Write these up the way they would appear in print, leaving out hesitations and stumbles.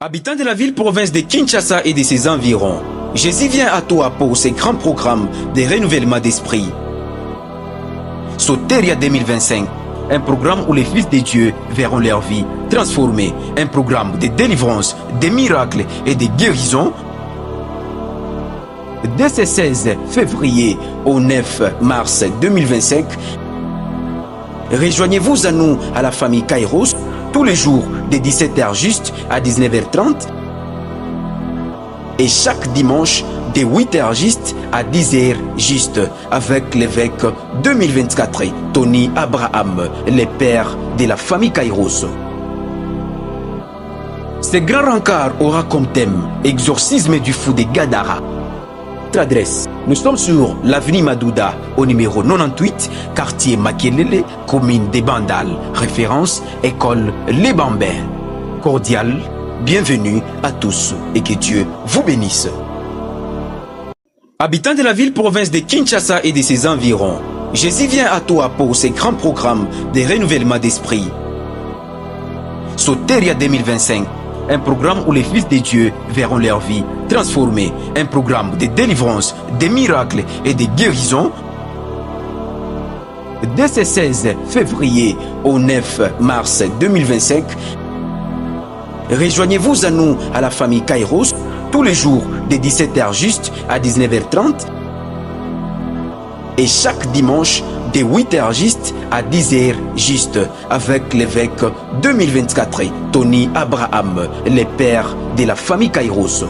Habitants de la ville-province de Kinshasa et de ses environs, Jésus vient à toi pour ce grand programme de renouvellement d'esprit. Soteria 2025, un programme où les fils de Dieu verront leur vie transformée, un programme de délivrance, de miracles et de guérison. Dès ce 16 février au 9 mars 2025, rejoignez-vous à nous à la famille Kairos tous les jours de 17h juste à 19h30 et chaque dimanche de 8h juste à 10h juste avec l'évêque 2024 Tony Abraham, le père de la famille Kairos. Ce grand rencard aura comme thème exorcisme du fou de Gadara. Notre adresse, nous sommes sur l'avenue Madouda au numéro 98, quartier Makelele, commune des Bandal, référence école Les Bambins. Cordial, bienvenue à tous et que Dieu vous bénisse. Habitants de la ville-province de Kinshasa et de ses environs, Jésus vient à toi pour ce grand programme de renouvellement d'esprit. Soteria 2025, un programme où les fils de Dieu verront leur vie transformée, un programme de délivrance, de miracles et de guérison. Dès ce 16 février au 9 mars 2025, rejoignez-vous à nous à la famille Kairos tous les jours de 17h juste à 19h30 et chaque dimanche de 8h juste à 10h juste avec l'évêque 2024 Tony Abraham, le père de la famille Kairos.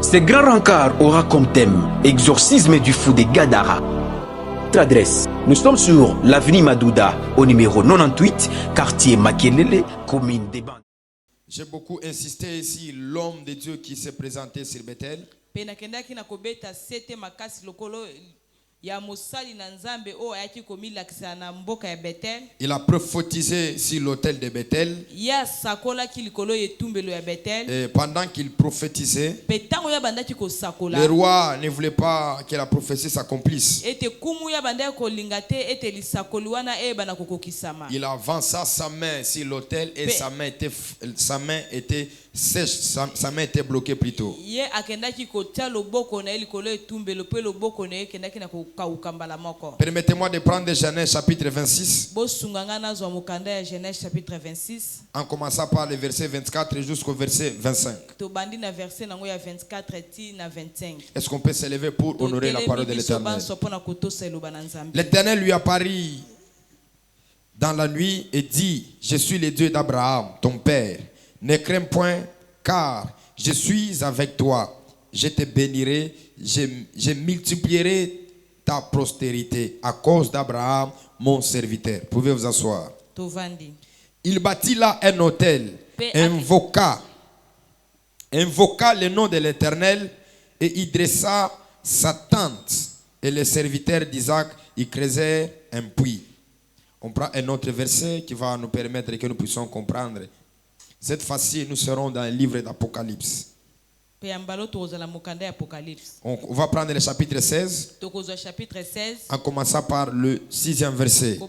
Ce grand rencard aura comme thème exorcisme du fou de Gadara. Notre adresse, nous sommes sur l'avenue Madouda au numéro 98, quartier Makelele, commune des Bandal. J'ai beaucoup insisté ici, l'homme de Dieu qui s'est présenté sur Bethel. Il a prophétisé sur l'autel de Bethel. Et pendant qu'il prophétisait, le roi ne voulait pas que la prophétie s'accomplisse. Il avança sa main sur l'autel et sa main était sèche, sa main était bloquée plutôt. Permettez-moi de prendre Genèse chapitre 26. En commençant par le verset 24 jusqu'au verset 25. Est-ce qu'on peut s'élever pour honorer la parole de l'Éternel? L'Éternel lui apparut dans la nuit et dit: je suis le Dieu d'Abraham, ton père. Ne crains point, car je suis avec toi. Je te bénirai, je multiplierai ta postérité à cause d'Abraham, mon serviteur. Pouvez vous asseoir. Il bâtit là un autel, invoqua le nom de l'Éternel et il dressa sa tente. Et les serviteurs d'Isaac, ils creusèrent un puits. On prend un autre verset qui va nous permettre que nous puissions comprendre. Cette fois-ci, nous serons dans le livre d'Apocalypse. On va prendre le chapitre 16. En commençant par le 6e verset.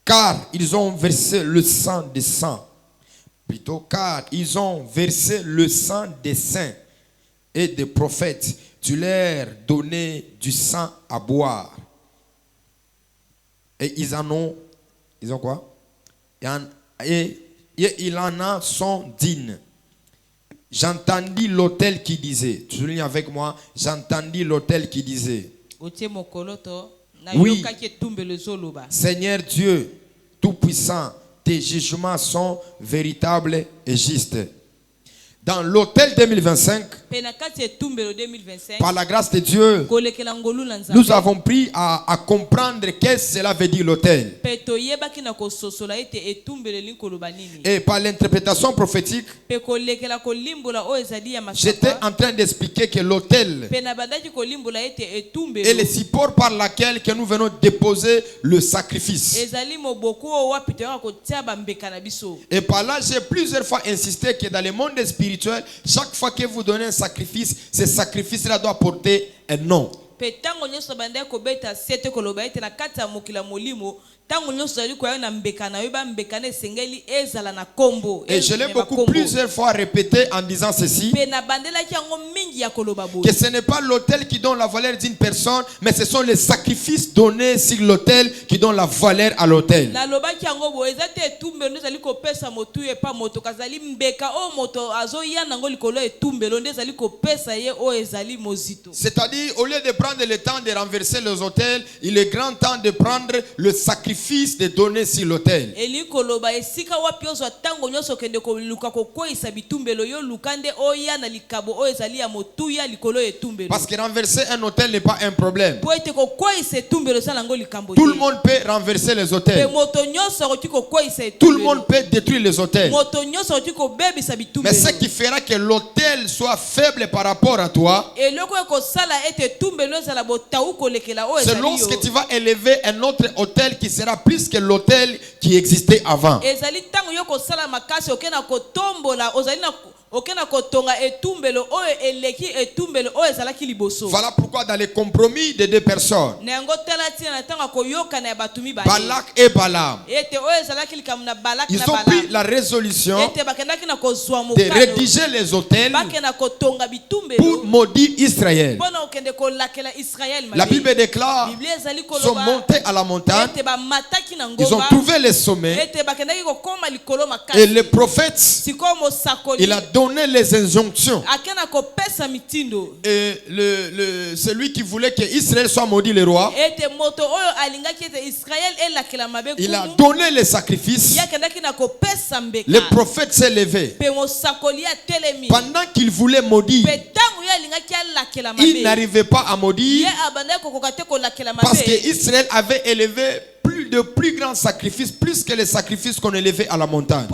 Car ils ont versé le sang des saints. Plutôt, car ils ont versé le sang des saints et des prophètes. Tu leur donnais du sang à boire. Et ils ont quoi? Et il en a son digne. J'entendis l'autel qui disait, tu soulignes avec moi, j'entendis l'autel qui disait: oui, Seigneur Dieu Tout-Puissant, tes jugements sont véritables et justes. Dans l'autel 2025, par la grâce de Dieu, nous avons pris à comprendre qu'est-ce que cela veut dire l'autel. Et par l'interprétation prophétique, j'étais en train d'expliquer que l'autel est le support par lequel que nous venons déposer le sacrifice. Et par là, j'ai plusieurs fois insisté que dans le monde spirituel, chaque fois que vous donnez un sacrifice, ce sacrifice-là doit porter un nom. Petango nyoso bande ko beta sete ko loba ete na kata mokila molimo. Tango nyoso ali ko na mbekana yoba mbekana sengeli ezala na kombo. Et je l'ai beaucoup plusieurs fois répété en disant ceci. Pena bandela ki yango mingi ya koloba bo. Que ce n'est pas l'autel qui donne la valeur d'une personne, mais ce sont les sacrifices donnés sur l'autel qui donnent la valeur à l'autel. Na loba ki yango bo ezate etumbelo ndezali ko pesa motu e pa moto kazali mbeka o moto azo ya nango likolo etumbelo ndezali ko pesa ye o ezali mozito. C'est-à-dire au lieu de prendre le temps de renverser les autels, il est grand temps de prendre le sacrifice de donner sur l'autel. Eli koloba esika wapi ozo tango nyoso kende ko luka ko koisa bitumbelo yo lukande o ya na likabo o ezali ya motu ya likolo etumbelo. Parce que renverser un autel n'est pas un problème. Po ete ko koisa etumbelo sala ngo likambo. Tout le monde peut renverser les autels. Pe moto nyoso ko tiko koisa etumbelo. Tout le monde peut détruire les autels. Moto nyoso ko tiko bebisa bitumbelo. Mais ce qui fera que l'autel soit faible par rapport à toi, c'est lorsque tu vas élever un autre autel qui sera plus que l'autel qui existait avant. Voilà pourquoi dans les compromis de deux personnes, Balak et Balaam, ils ont pris la résolution de rédiger les autels pour maudire Israël. La Bible déclare qu'ils sont montés à la montagne, ils ont trouvé les sommets, et le prophète, il a donné les injonctions. Et celui qui voulait que Israël soit maudit, le roi, il a donné les sacrifices. Le prophète s'est levé. Pendant qu'il voulait maudire, il n'arrivait pas à maudire parce qu'Israël avait élevé de plus grands sacrifices, plus que les sacrifices qu'on élevait à la montagne.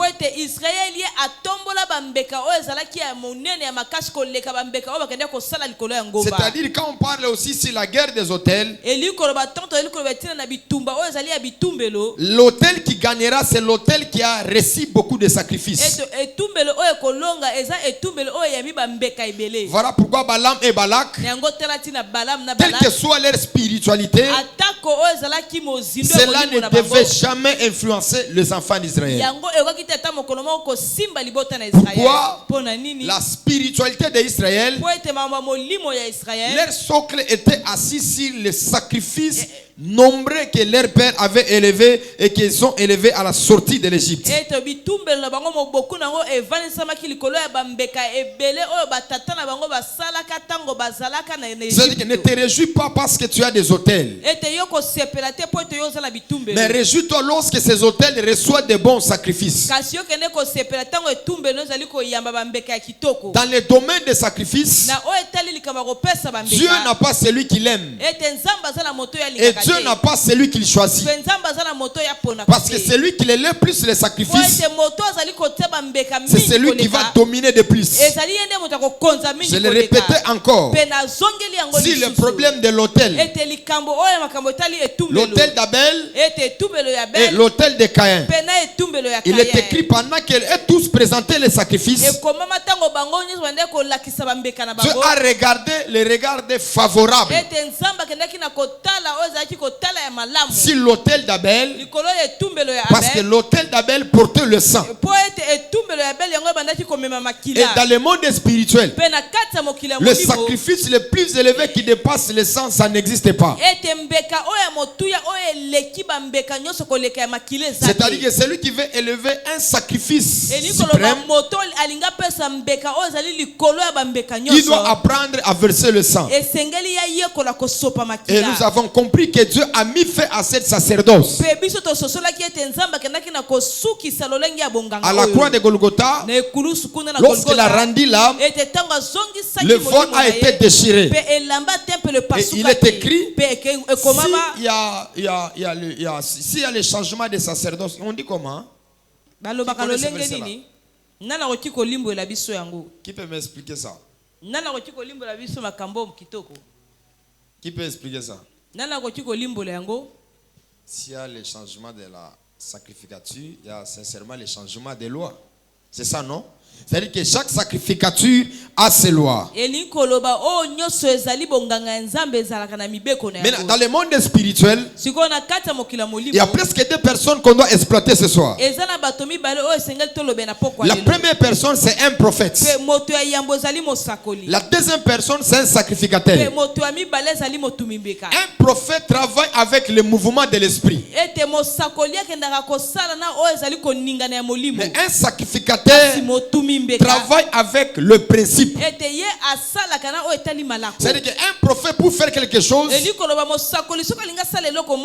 C'est-à-dire quand on parle aussi sur la guerre des autels, l'autel qui gagnera, c'est l'autel qui a reçu beaucoup de sacrifices. Voilà pourquoi Balaam et Balak, quelle que soit leur spiritualité, cela ne devait jamais influencer les enfants d'Israël. Pourquoi? La spiritualité d'Israël, leur socle était assis sur les sacrifices nombreux que leur père avait élevés et qu'ils ont élevés à la sortie de l'Égypte. C'est-à-dire que ne te réjouis pas parce que tu as des autels, mais réjouis-toi lorsque ces autels reçoivent de bons sacrifices. Dans le domaine des sacrifices, Dieu n'a pas celui qu'il aime et Dieu n'a pas celui qu'il choisit. Parce que celui qui élève plus les sacrifices, c'est celui qui va dominer de plus. Je le répétais encore. Si le problème de l'autel, l'autel d'Abel et l'autel de Caïn, il est écrit pendant qu'ils tous présentaient les sacrifices, Dieu a regardé les regards favorables sur l'autel d'Abel, parce que l'autel d'Abel portait le sang. Et dans le monde spirituel, le sacrifice le plus élevé qui dépasse le sang, ça n'existe pas. C'est-à-dire que celui qui veut élever un sacrifice suprême, il doit apprendre à verser le sang. Et nous avons compris que Dieu a mis fin à cette sacerdoce. À la croix de Golgotha, lorsqu'il a rendu l'âme, le vol a été déchiré. Et il est écrit, s'il y a le changement de sacerdoce, on dit comment? Qui peut m'expliquer ça? Qui peut expliquer ça? S'il y a le changement de la sacrificature, il y a sincèrement le changement des lois. C'est ça, non? C'est-à-dire que chaque sacrificature à ses lois. Maintenant, dans le monde spirituel, il y a presque deux personnes qu'on doit exploiter ce soir. La première personne, c'est un prophète. La deuxième personne, c'est un sacrificateur. Un prophète travaille avec le mouvement de l'esprit. Mais un sacrificateur travaille avec le principe. C'est-à-dire qu'un prophète, pour faire quelque chose,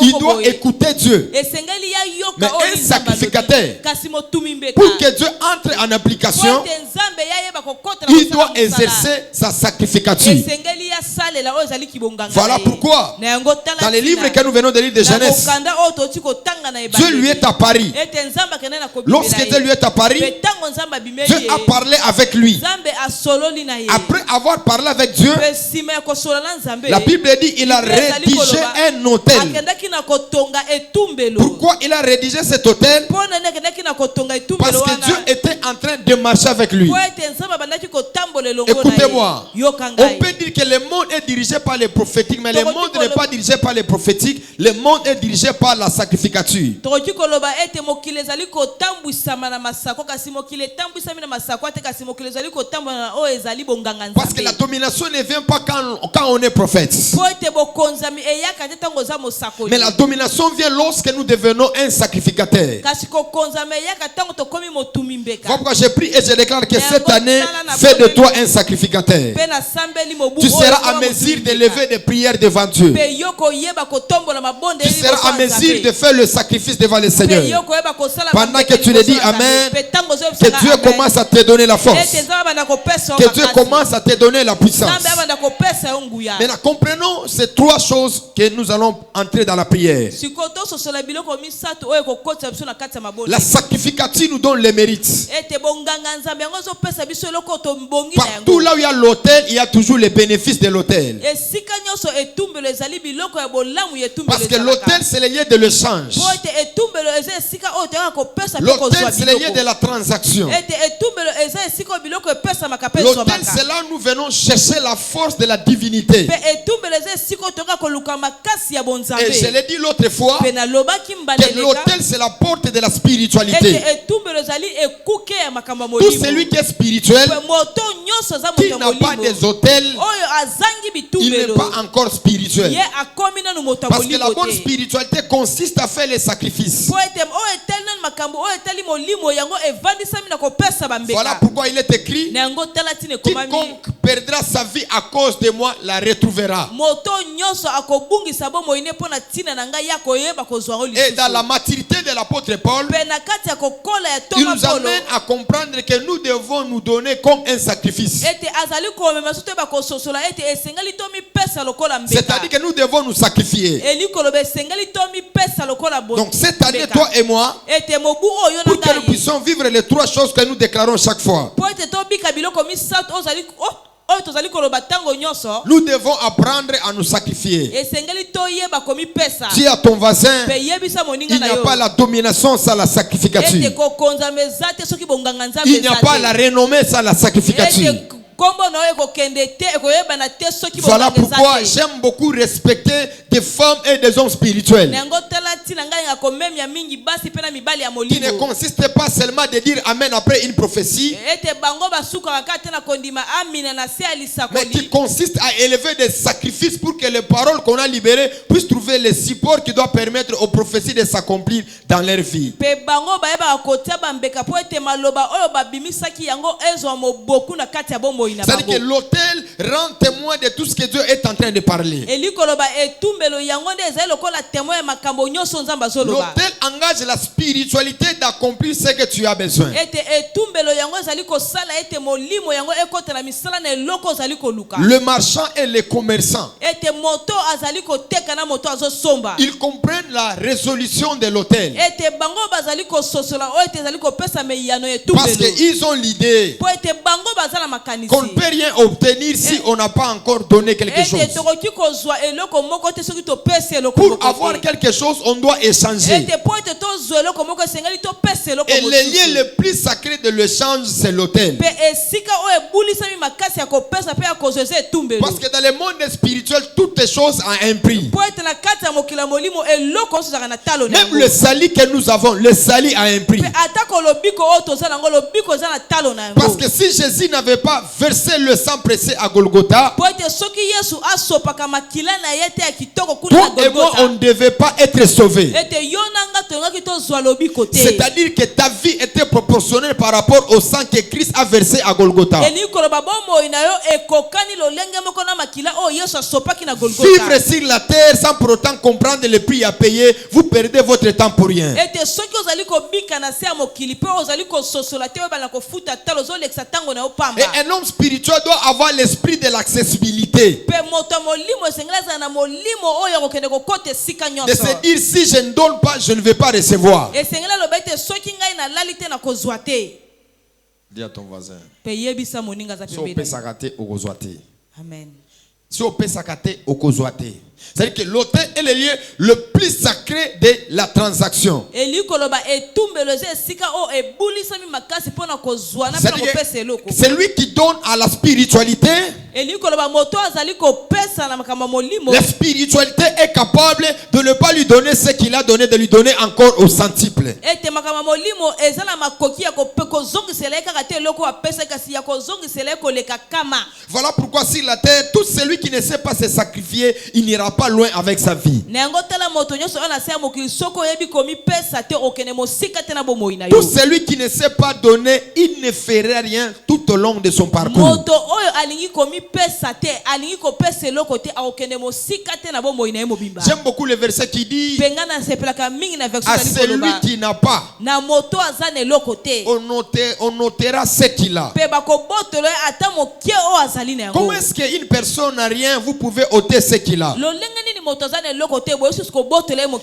il doit écouter Dieu. Mais un sacrificateur, pour que Dieu entre en application, il doit exercer sa sacrificature. Voilà pourquoi, dans les livres que nous venons de lire de Genèse, Dieu lui est apparu. Lorsque Dieu lui est apparu, Dieu a parlé avec lui. Après avoir parlé avec Dieu, la Bible dit qu'il a rédigé un autel. Pourquoi il a rédigé cet autel? Parce que Dieu était en train de marcher avec lui. Écoutez-moi, on peut dire que le monde est dirigé par les prophétiques, mais le monde n'est pas dirigé par les prophétiques, le monde est dirigé par la sacrificature. Parce que la domination ne vient pas quand on est prophète. Mais la domination vient lorsque nous devenons un sacrificateur. Voilà pourquoi j'ai pris et je déclare que cette année, fais de toi un sacrificateur. Tu seras à mesure de lever des prières devant Dieu. Tu seras à mesure de faire le sacrifice devant le Seigneur. Pendant que tu le dis Amen, que Dieu commence à te donner la force. Que Dieu commence à te donner la puissance. Maintenant, comprenons ces trois choses que nous allons entrer dans la prière. La sacrificature nous donne les mérites. Partout là où il y a l'autel, il y a toujours les bénéfices de l'autel. Parce que l'autel, c'est le lieu de l'échange. L'autel, c'est le lieu de la transaction. L'autel, c'est là où nous venons chercher la force de la divinité. Et je l'ai dit l'autre fois, que l'autel, c'est la porte de la spiritualité. Tout celui qui est spirituel, qui n'a pas des autels, il n'est pas encore spirituel. Parce que la bonne spiritualité consiste à faire les sacrifices. Voilà pourquoi il est écrit: quiconque perdra sa vie à cause de moi la retrouvera. Et dans la maturité de l'apôtre Paul, il nous amène à comprendre que nous devons nous donner comme un sacrifice. C'est-à-dire que nous devons nous sacrifier. Donc cette année, toi et moi, pour que nous puissions vivre les trois choses que nous déclarons chaque fois, nous devons apprendre à nous sacrifier. Dis à ton voisin, il n'y a pas la domination sans la sacrificature. Il n'y a pas la renommée sans la sacrificature. Voilà pourquoi j'aime beaucoup respecter des femmes et des hommes spirituels. Qui ne consiste pas seulement de dire Amen après une prophétie, mais qui consiste à élever des sacrifices pour que les paroles qu'on a libérées puissent trouver le support qui doit permettre aux prophéties de s'accomplir dans leur vie. C'est-à-dire que l'autel rend témoin de tout ce que Dieu est en train de parler. L'autel engage la spiritualité d'accomplir ce que tu as besoin. Le marchand et le commerçant ils comprennent la résolution de l'autel. Parce qu'ils ont l'idée qu'on ne peut rien obtenir si on n'a pas encore donné quelque chose. Pour avoir quelque chose, on doit échanger. Et le lien le plus sacré de l'échange, c'est l'autel. Parce que dans le monde spirituel, toutes les choses ont un prix. Même le salut que nous avons, le salut a un prix. Parce que si Jésus n'avait pas versé le sang précieux à Golgotha, toi et moi, on ne devait pas être sauvés. C'est-à-dire que ta vie était proportionnelle par rapport au sang que Christ a versé à Golgotha. Vivre sur la terre sans pour autant comprendre le prix à payer, vous perdez votre temps pour rien. Et un homme spirituel doit avoir l'esprit de l'accessibilité. De se dire, si je ne donne pas, je ne vais pas recevoir. Dis à ton voisin, si on peut s'arrêter au gozoaté. Amen. Si on peut s'arrêter au gozoaté. C'est-à-dire que l'autel est le lieu le plus sacré de la transaction. C'est lui qui donne à la spiritualité. La spiritualité est capable de ne pas lui donner ce qu'il a donné, de lui donner encore au centuple. Voilà pourquoi sur la terre, tout celui qui ne sait pas se sacrifier, il n'ira pas loin avec sa vie. Tout celui qui ne sait pas donner, il ne ferait rien tout au long de son parcours. J'aime beaucoup le verset qui dit à celui qui n'a pas, on notera ce qu'il a. Comment est-ce qu'une personne n'a rien, vous pouvez ôter ce qu'il a?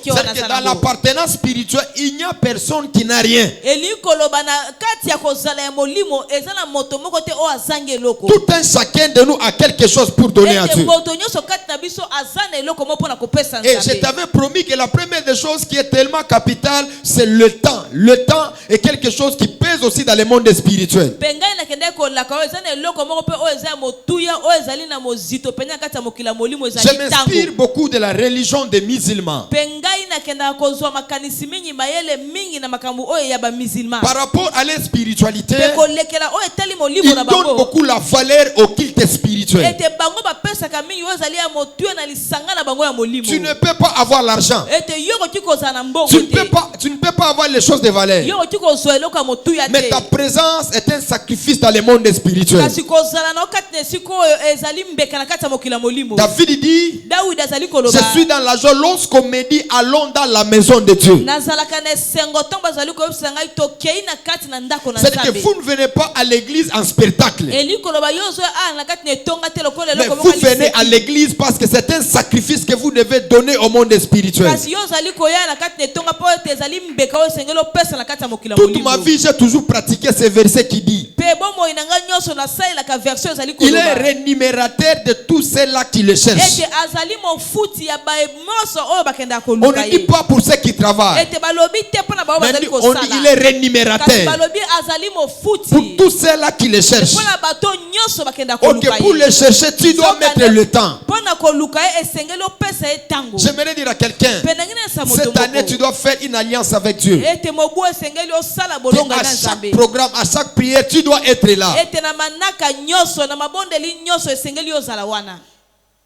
C'est-à-dire que dans l'appartenance spirituelle, il n'y a personne qui n'a rien. Tout un chacun de nous a quelque chose pour donner à Dieu. Et je t'avais promis que la première des choses qui est tellement capitale, c'est le temps. Le temps est quelque chose qui pèse aussi dans le monde spirituel. Je m'inspire beaucoup de la religion des musulmans. Par rapport à leur spiritualité, ils donnent beaucoup la valeur au culte spirituel. Tu ne peux pas avoir l'argent. Tu ne peux pas avoir les choses de valeur. Mais ta présence est un sacrifice dans le monde spirituel. David dit, je suis dans la joie lorsqu'on me dit allons dans la maison de Dieu. C'est que vous ne venez pas à l'église en spectacle. Mais vous venez à l'église parce que c'est un sacrifice que vous devez donner au monde spirituel. Toute ma vie, j'ai toujours pratiqué ce verset qui dit il est rémunérateur de tous ceux-là qui le cherchent. On ne dit pas pour ceux qui travaillent. On dit il est rémunérateur pour tous ceux-là qui le cherchent. Ok, pour le chercher, tu dois mettre le temps. J'aimerais dire à quelqu'un, cette année, tu dois faire une alliance avec Dieu. Et à chaque programme, à chaque prière, tu dois être là.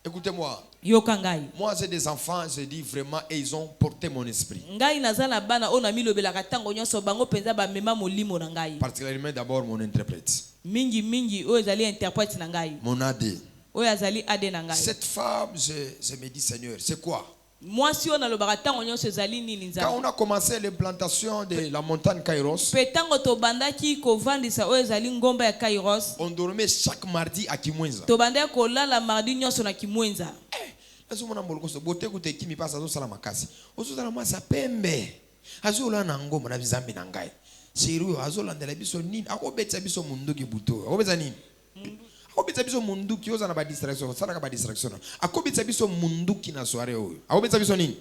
Écoutez-moi. Moi j'ai des enfants, je dis vraiment, et ils ont porté mon esprit. Particulièrement d'abord mon interprète. Mon AD. Cette femme, je me dis Seigneur, c'est quoi? Quand on a commencé l'implantation de la montagne Kairos, on dormait chaque mardi à Kimwenza. Est-ce que mon amour koso bote kote kimi passe azo sala makasi. Ozo sala masa pembe. Azo la nango mona bizambi nangai. Siru azo landela biso nini? Akobetsa biso munduki buto. Akobetsa nini? Akobetsa biso munduki oza na ba distraction. Sala ka ba distraction. Akobetsa biso munduki na soirée oyo. Akobetsa biso nini?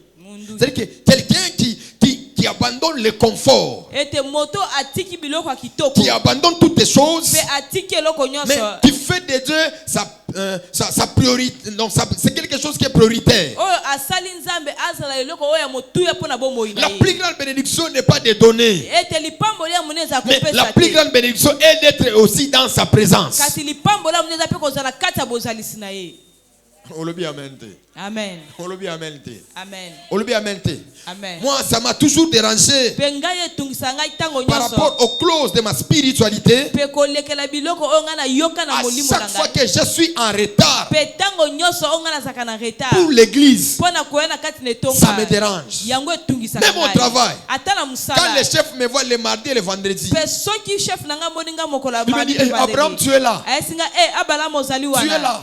C'est-à-dire que quelqu'un qui abandonne le confort, qui abandonne toutes les choses, mais qui fait de Dieu sa priorité. Donc c'est quelque chose qui est prioritaire. La plus grande bénédiction n'est pas de donner, mais la plus grande bénédiction est d'être aussi dans sa présence. Amen. Amen. Moi, ça m'a toujours dérangé par rapport aux clauses de ma spiritualité. À chaque fois que je suis en retard pour l'église, ça me dérange. Même au travail, quand le chef me voit le mardi et le vendredi, il me dit, hey, Abraham, tu es là. Tu es là.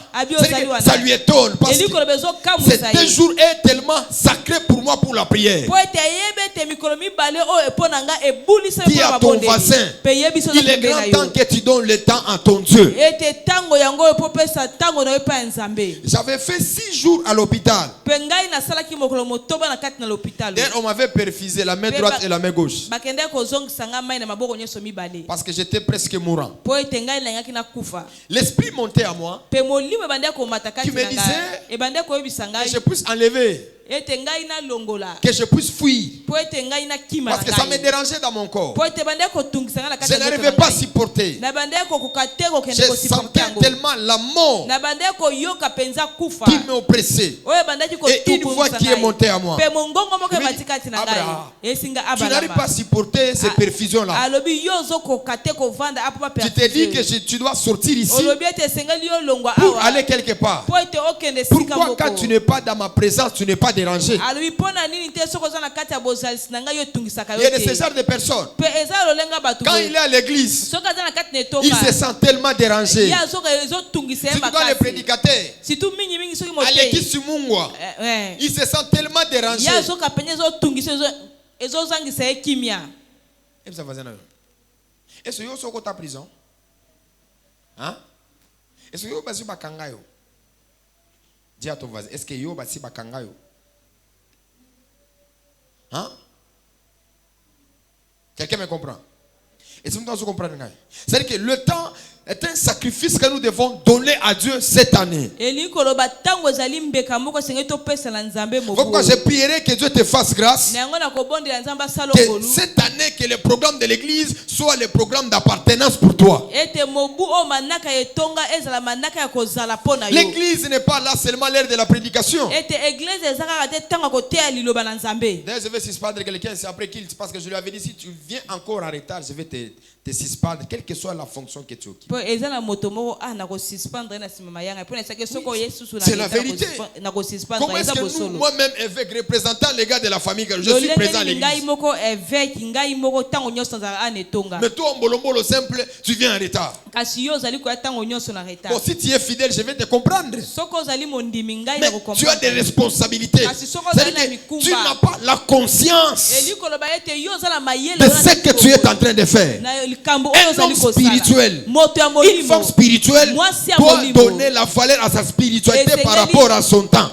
Ça lui étonne parce que ces 2 jours est tellement sacré pour moi pour la prière. Dis à ton voisin, il est grand temps que tu donnes le temps à ton Dieu. J'avais fait 6 jours à l'hôpital. On m'avait perfusé la main droite et la main gauche parce que j'étais presque mourant. L'esprit montait à moi qui me disait que je puisse enlever, que je puisse fuir, parce que ça me dérangeait dans mon corps. Je n'arrivais pas à supporter. Je sentais tellement la mort qui m'oppressait. Et une voix qui est montée à moi, Abraham, tu n'arrives pas à supporter ces perfusions-là. Tu te dis que tu dois sortir ici pour aller quelque part. Pourquoi quand tu n'es pas dans ma présence, tu n'es pas dérangé? Il y a de ce genre de personnes. Quand il est à l'église, il se sent tellement dérangé. Si tu vois les prédicateurs à l'église du Mungwa, il se sent tellement dérangé. Est-ce que vous avez en prison? Hein? Est-ce que vous avez en prison? Dis à ton voisin, est-ce que vous avez en prison? Hein? Quelqu'un me comprend? Est-ce que vous comprenez? C'est-à-dire que le temps est un sacrifice que nous devons donner à Dieu cette année. Pourquoi je prierai que Dieu te fasse grâce, que cette année que le programme de l'église soit le programme d'appartenance pour toi. L'église n'est pas là seulement l'heure de la prédication. D'ailleurs, je vais suspendre quelqu'un, c'est après qu'il, parce que je lui avais dit, si tu viens encore en retard, je vais te suspendre, quelle que soit la fonction que tu occupes. C'est la vérité. Comment est-ce que nous, moi-même, évêque, représentant les gars de la famille, je suis présent à l'église. Mais toi, en bolombolo simple, tu viens en retard. Bon, si tu es fidèle, je vais te comprendre. Mais tu as des responsabilités. Tu n'as pas la conscience de ce que tu es en train de faire. Un homme spirituel, une femme spirituelle doit donner la valeur à sa spiritualité par rapport à son temps.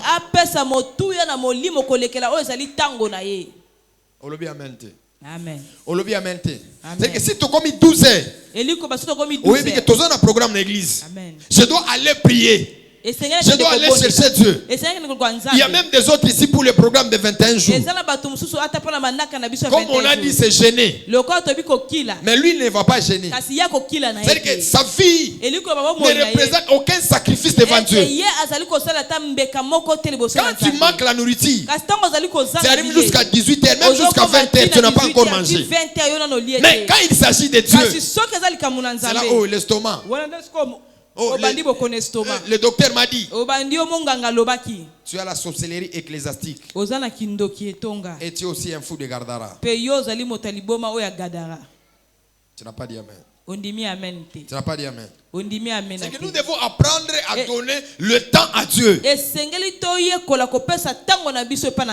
Amen. C'est que si tu as commis 12 heures, oui, mais que tu as un programme dans l'église, je dois aller prier. Je dois aller chercher Dieu. Il y a même des autres ici pour le programme de 21 jours. Comme on a dit, c'est gêné. Mais lui ne va pas gêner. C'est-à-dire que sa vie ne représente aucun sacrifice devant Dieu. Quand tu manques la nourriture, tu arrives jusqu'à 18h, même jusqu'à 20h, tu n'as pas encore mangé. Mais quand il s'agit de Dieu, c'est là où l'estomac. Oh, le docteur m'a dit, tu as la sorcellerie ecclésiastique et tu es aussi un fou de Gardara. Tu n'as pas dit amen. Tu n'as pas dit amen. C'est que nous devons apprendre à donner le temps à Dieu.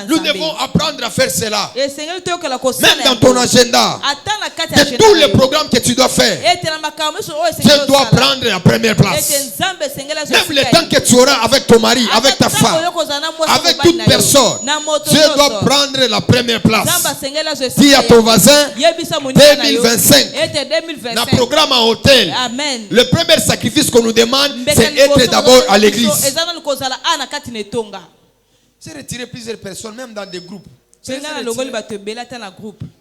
Nous devons apprendre à faire cela. Même dans ton agenda, de tous les programmes que tu dois faire, tu dois prendre la première place. Même le temps que tu auras avec ton mari, avec ta femme, avec toute personne, Dieu doit prendre la première place. Dis à ton voisin, 2025, dans le programme à hôtel, le premier sacrifice qu'on nous demande, c'est être d'abord à l'église. C'est retirer plusieurs personnes, même dans des groupes.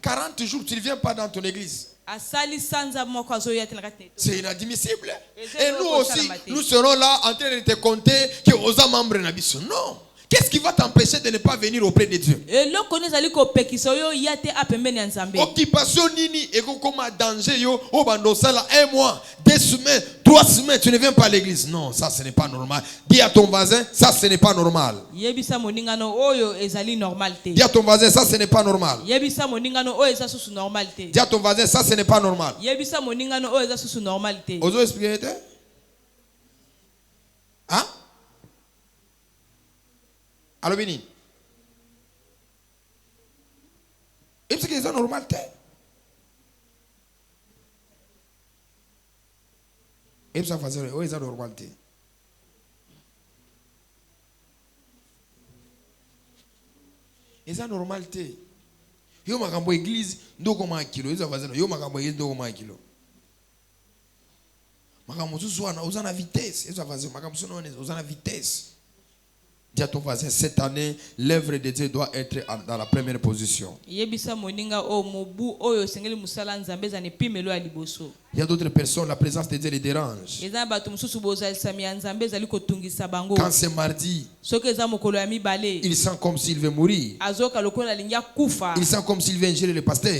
40 jours, tu ne viens pas dans ton église. C'est inadmissible. Et nous aussi, nous serons là en train de te compter que aux membres n'habissent. Non. Qu'est-ce qui va t'empêcher de ne pas venir auprès de Dieu? Occupation nini et comme danger yo au bandosala 1 mois, 2 semaines, 3 semaines, tu ne viens pas à l'église. Non, ça ce n'est pas normal. Dis à ton voisin, ça ce n'est pas normal. Dis à ton voisin, ça ce n'est pas normal. Dis à ton voisin, ça ce n'est pas normal. Ozo expliquer? Hein? Alors, Bini. Et puis, c'est normal. Et puis, ça fait c'est normal. Et ça normal. Yo makambo église ndo koma kilo. Yo makambo église ndo koma kilo. Makambo susu wana uzana vitesse. Yo makambo susu wana uzana vitesse. Dis à ton voisin, cette année, l'œuvre de Dieu doit être dans la première position. Il y a d'autres personnes, la présence de Dieu les dérange. Quand c'est mardi, il sent comme s'il veut mourir. Il sent comme s'il veut ingérer le pasteur.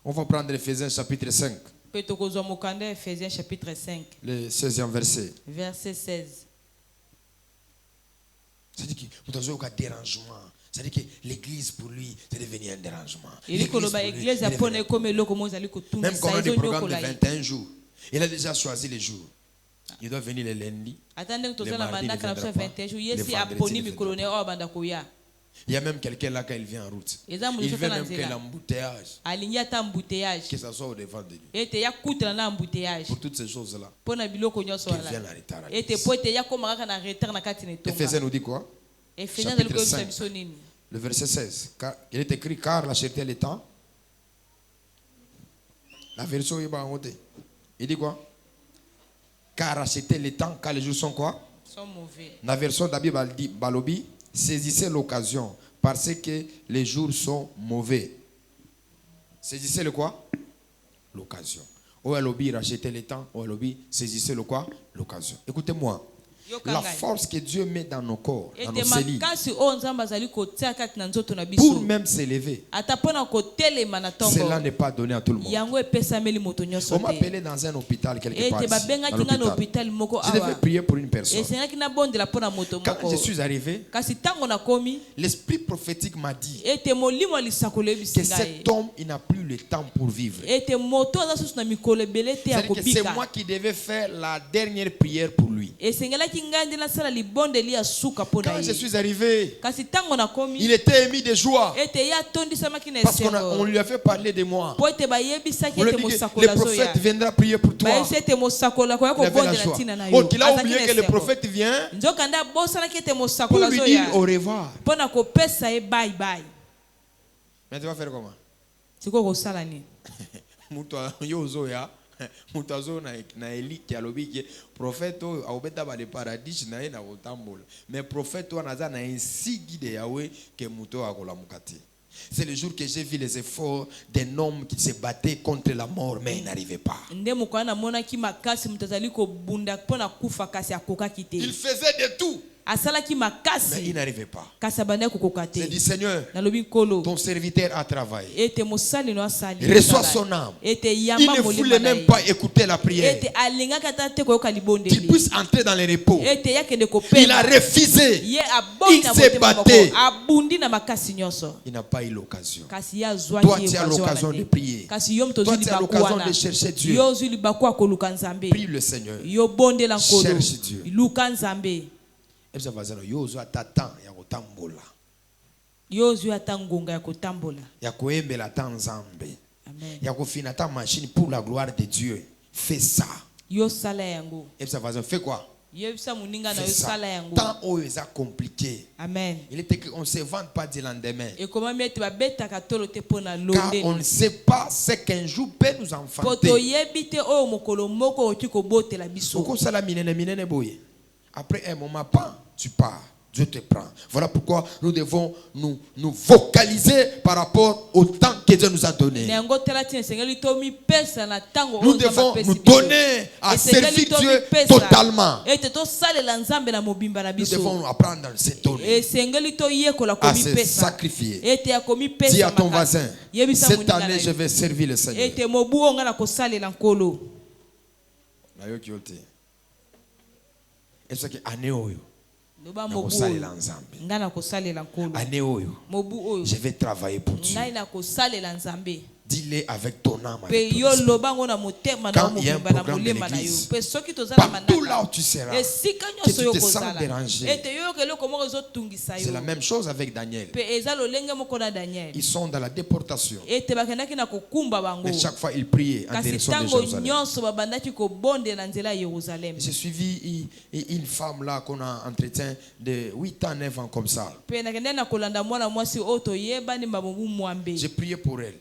On va prendre Ephésiens chapitre 5. Ephésiens chapitre 5. Le 16e verset. Verset 16. C'est-à-dire que nous avons un dérangement. C'est-à-dire que l'église pour lui, c'est devenu un dérangement. Même quand on a des programmes de 21 jours, il a déjà choisi les jours. Il doit venir le lundi. Le mardi, il y a même quelqu'un là quand il vient en route. Il veut même que l'embouteillage, que ça soit au devant de lui. Pour toutes ces choses-là, qu'il vienne en retard. Ephésiens nous dit quoi? Chapitre 5, le verset 16. Il est écrit car la cherté est temps. La version est en haut. Il dit quoi? Car acheter les temps, car les jours sont quoi? Sont mauvais. La version d'Abi Balobi, saisissez l'occasion parce que les jours sont mauvais. Saisissez le quoi? L'occasion. Ou Alobi, rachetez le temps. Ou Alobi, saisissez le quoi? L'occasion. Écoutez-moi. La force que Dieu met dans nos corps, dans nos cellules, pour même s'élever, cela n'est pas donné à tout le monde. On m'a appelé dans un hôpital quelque part. Je devais prier pour une personne. Quand je suis arrivé, l'esprit prophétique m'a dit que cet homme, il n'a plus le temps pour vivre. C'est moi qui devais faire la dernière prière pour lui. Quand je suis arrivé, il était ému de joie parce qu'on lui a fait parler de moi. On lui a dit que le prophète viendra prier pour toi. Il avait la joie. Oh, qu'il a oublié que le prophète vient pour lui dire au revoir. Mais tu vas faire comment? Mutazo na Eli qui a lobi que prophète a obeta ba le paradis na na otambola mais prophète anaza na insigi de Yahweh que muto akola mukati. C'est le jour que j'ai vu les efforts d'un homme qui se battait contre la mort mais il n'arrivait pas. Il faisait de tout. Mais il n'arrivait pas. J'ai dit, Seigneur, ton serviteur a travaillé. Il reçoit son âme. Il ne voulait même pas écouter la prière. Qu'il puisse entrer dans le repos. Il a refusé. Il s'est battu. Il n'a pas eu l'occasion. Toi, tu as l'occasion de prier. Toi, tu as l'occasion de chercher Dieu. Prie le Seigneur. Cherche Dieu. Machine pour la gloire de Dieu. Fais ça. Fais quoi? Tant où c'est compliqué. Amen. Il était qu'on ne se vante pas du lendemain. Car on ne sait pas ce qu'un jour peut nous enfanter. Après un moment, tu pars. Dieu te prend. Voilà pourquoi nous devons nous focaliser par rapport au temps que Dieu nous a donné. Nous devons nous donner à servir Dieu totalement. Nous devons apprendre à se donner, à se sacrifier. Dis à ton voisin, cette année je vais servir le Seigneur. Est-ce que année je vais travailler pour Dieu. Dis-le avec ton âme. Quand il y a un programme de l'église, partout là où tu seras, que tu te sens dérangé. C'est la même chose avec Daniel. Ils sont dans la déportation. Mais chaque fois ils priaient en direction de Jérusalem. J'ai suivi une femme là qu'on a entretien de 8 ans, 9 ans comme ça. J'ai prié pour elle.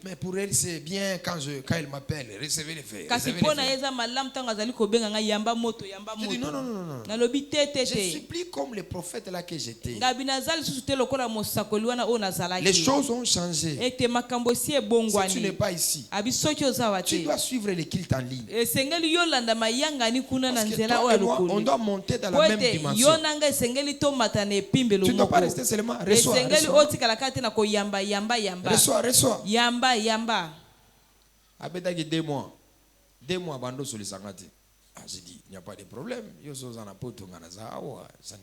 Mais pour elle, c'est bien quand elle m'appelle, recevez les faits. Je dis non. Je supplie comme les prophètes là que j'étais. Les choses ont changé. Si tu n'es pas ici, tu dois suivre les cultes en ligne. Parce que toi et moi, on doit monter dans la même dimension. Tu ne dois pas rester seulement reçois. Yamba. Abedagi 2 mois. 2 mois bando sur les sangati. J'ai dit, il n'y a pas de problème. Ça ne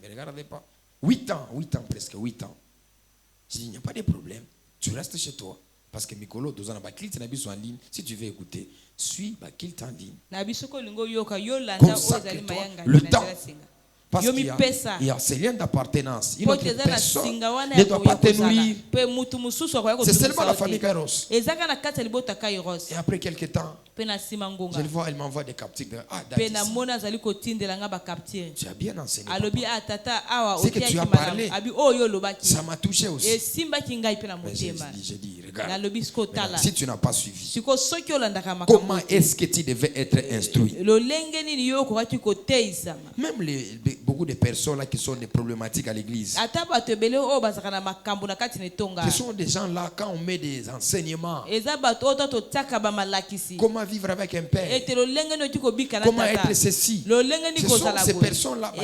me regarde pas. 8 ans, presque 8 ans. J'ai dit, il n'y a pas de problème. Tu restes chez toi. Parce que Mikolo, dans un bakilt, en ligne. Si tu veux écouter, suis bakilt en ligne. Consacre-toi le temps. Parce qu'il y a ces liens d'appartenance. Une autre personne ne doit pas te nourrir. C'est seulement la famille Kairos. Et après quelques temps, je le vois, elle m'envoie des captifs. Tu as bien enseigné. C'est que tu as parlé. Ça m'a touché aussi. Mais j'ai dit, regarde, si tu n'as pas suivi, comment est-ce que tu devais être instruit? Même beaucoup de personnes là qui sont des problématiques à l'église. Ce sont des gens là, quand on met des enseignements, comment vivre avec un père, comment être ceci, ce sont ces personnes là.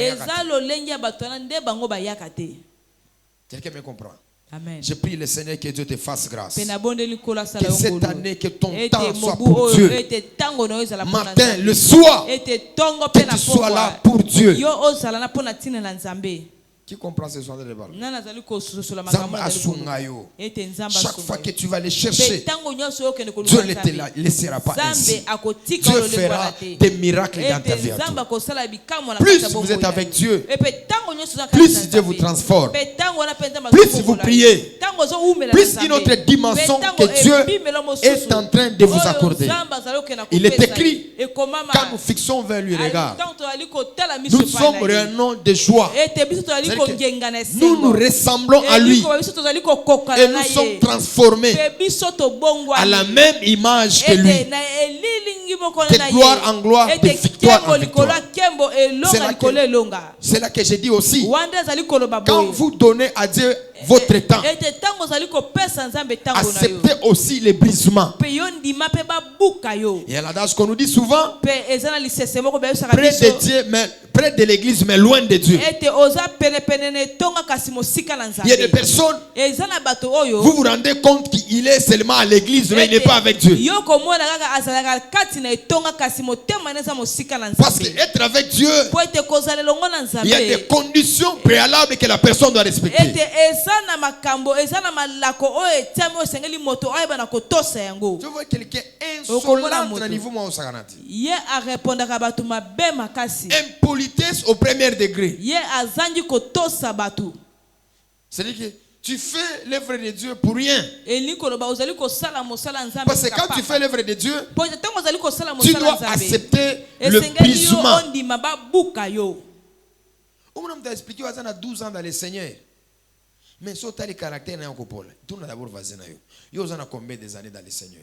Quelqu'un me comprend? Amen. Je prie le Seigneur que Dieu te fasse grâce. Que cette année, que ton temps soit pour Dieu. Matin, le soir, que tu sois là pour Dieu. Qui comprend ce soir de débat? Chaque fois que tu vas les chercher, Dieu ne te laissera pas ainsi. Dieu fera des miracles dans ta vie. Plus vous êtes avec Dieu, plus Dieu vous transforme, plus vous priez, plus une autre dimension que Dieu est en train de vous accorder. Il est écrit, quand nous fixons vers lui regard, nous sommes réunis de joie. Nous nous ressemblons à lui et nous sommes transformés à la même image que lui. De gloire en gloire, de victoire en victoire. C'est là que j'ai dit aussi, quand vous donnez à Dieu votre temps. Acceptez aussi les brisements. Il y a l'adage qu'on nous dit souvent, près de Dieu, mais près de l'église, mais loin de Dieu. Il y a des personnes, vous vous rendez compte qu'il est seulement à l'église, mais il n'est pas avec Dieu. Parce qu'être avec Dieu, il y a des conditions préalables que la personne doit respecter. Je vois quelqu'un insolent à niveau impolitesse au premier degré. C'est-à-dire que tu fais l'œuvre de Dieu pour rien. Parce que quand tu fais l'œuvre de Dieu, tu dois accepter le brisement. On m'a expliqué que tu as 12 ans dans le Seigneur. Mais si tu as les caractères, tu as d'abord vas-y. Tu as combien des années dans le Seigneur?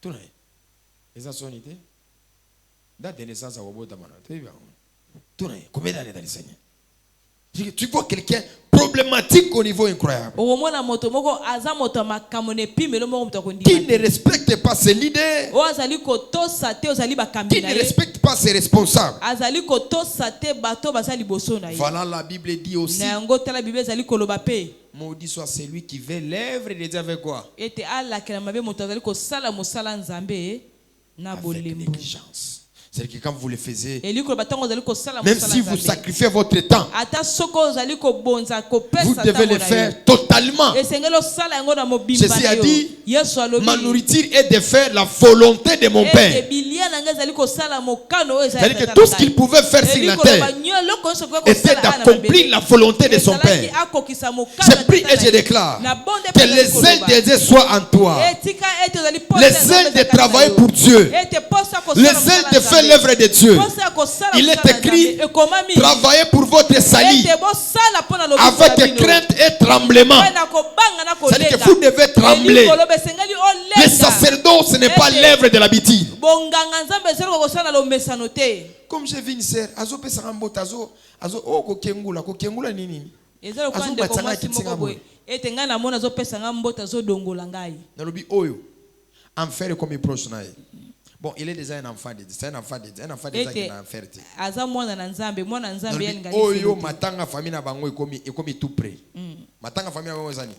Tu as les insonités. Date de naissance à Wobotamana. Tu as combien d'années dans le Seigneur? Tu vois quelqu'un problématique au niveau incroyable. Qui ne respecte pas ses leaders. Qui ne respecte pas ses responsables. Voilà, la Bible dit aussi. Maudit soit celui qui veut l'œuvre de Dieu avec quoi? Avec négligence. C'est-à-dire que quand vous le faisiez, même si vous sacrifiez votre temps, vous devez le faire totalement. Jésus a dit, ma nourriture est de faire la volonté de mon Père. C'est-à-dire que tout ce qu'il pouvait faire sur la terre était d'accomplir la volonté de son Père. Je prie et je déclare que les ailes de Dieu soient en toi. Les ailes de travailler pour Dieu. Les ailes de faire l'œuvre de Dieu. Il est écrit, travaillez pour votre salut avec crainte et tremblement. C'est-à-dire que vous devez trembler. Le sacerdoce, ce n'est pas l'œuvre de l'habitude. Comme j'ai vu une sœur, bon, il est déjà un enfant de Dieu. C'est un enfant de Dieu. Un enfant de Dieu qui a fait. Oyo matanga famille na bango ekomi tout près. Matanga famille na bango ezani.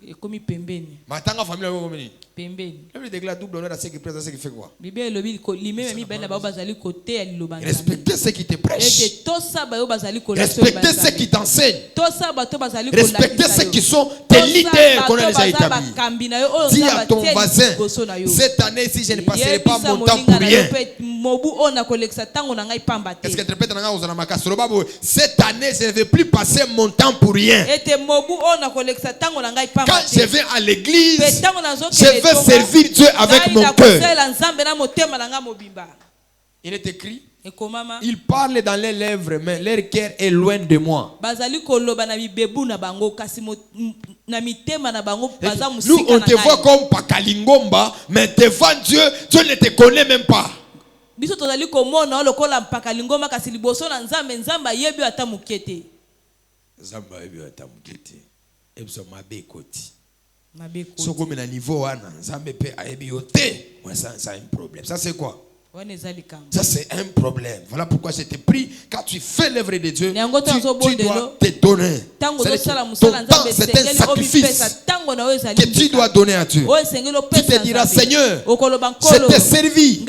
Ekomi pembeni. Matanga famille na bango pembeni. Pembeni. Le déclare double honneur à ceux qui prêchent, à ceux qui fait quoi? Respectez ceux qui te prêchent. Respectez ceux qui t'enseignent. Respectez ceux qui sont tes leaders qu'on a déjà établis. Dis à ton voisin, cette année si je ne passerai pas mon temps pour rien. Est-ce que tu répètes cette année je ne vais plus passer mon temps pour rien. Quand je vais à l'église, je vais servir Dieu avec mon cœur. Il est écrit, ils parlent dans les lèvres, mais leur cœur est loin de moi. Nous, on te voit comme Pakalingomba, mais devant Dieu, Dieu ne te connaît même pas. So comme na niveau wana nzambe pe ayebi yote moi ça un problème. Ça c'est quoi? Ça c'est un problème. Voilà pourquoi je te prie, quand tu fais l'œuvre de Dieu, tu dois te donner. Ton temps c'est un sacrifice que tu dois donner à Dieu. Tu te diras, Seigneur, je t'ai servi,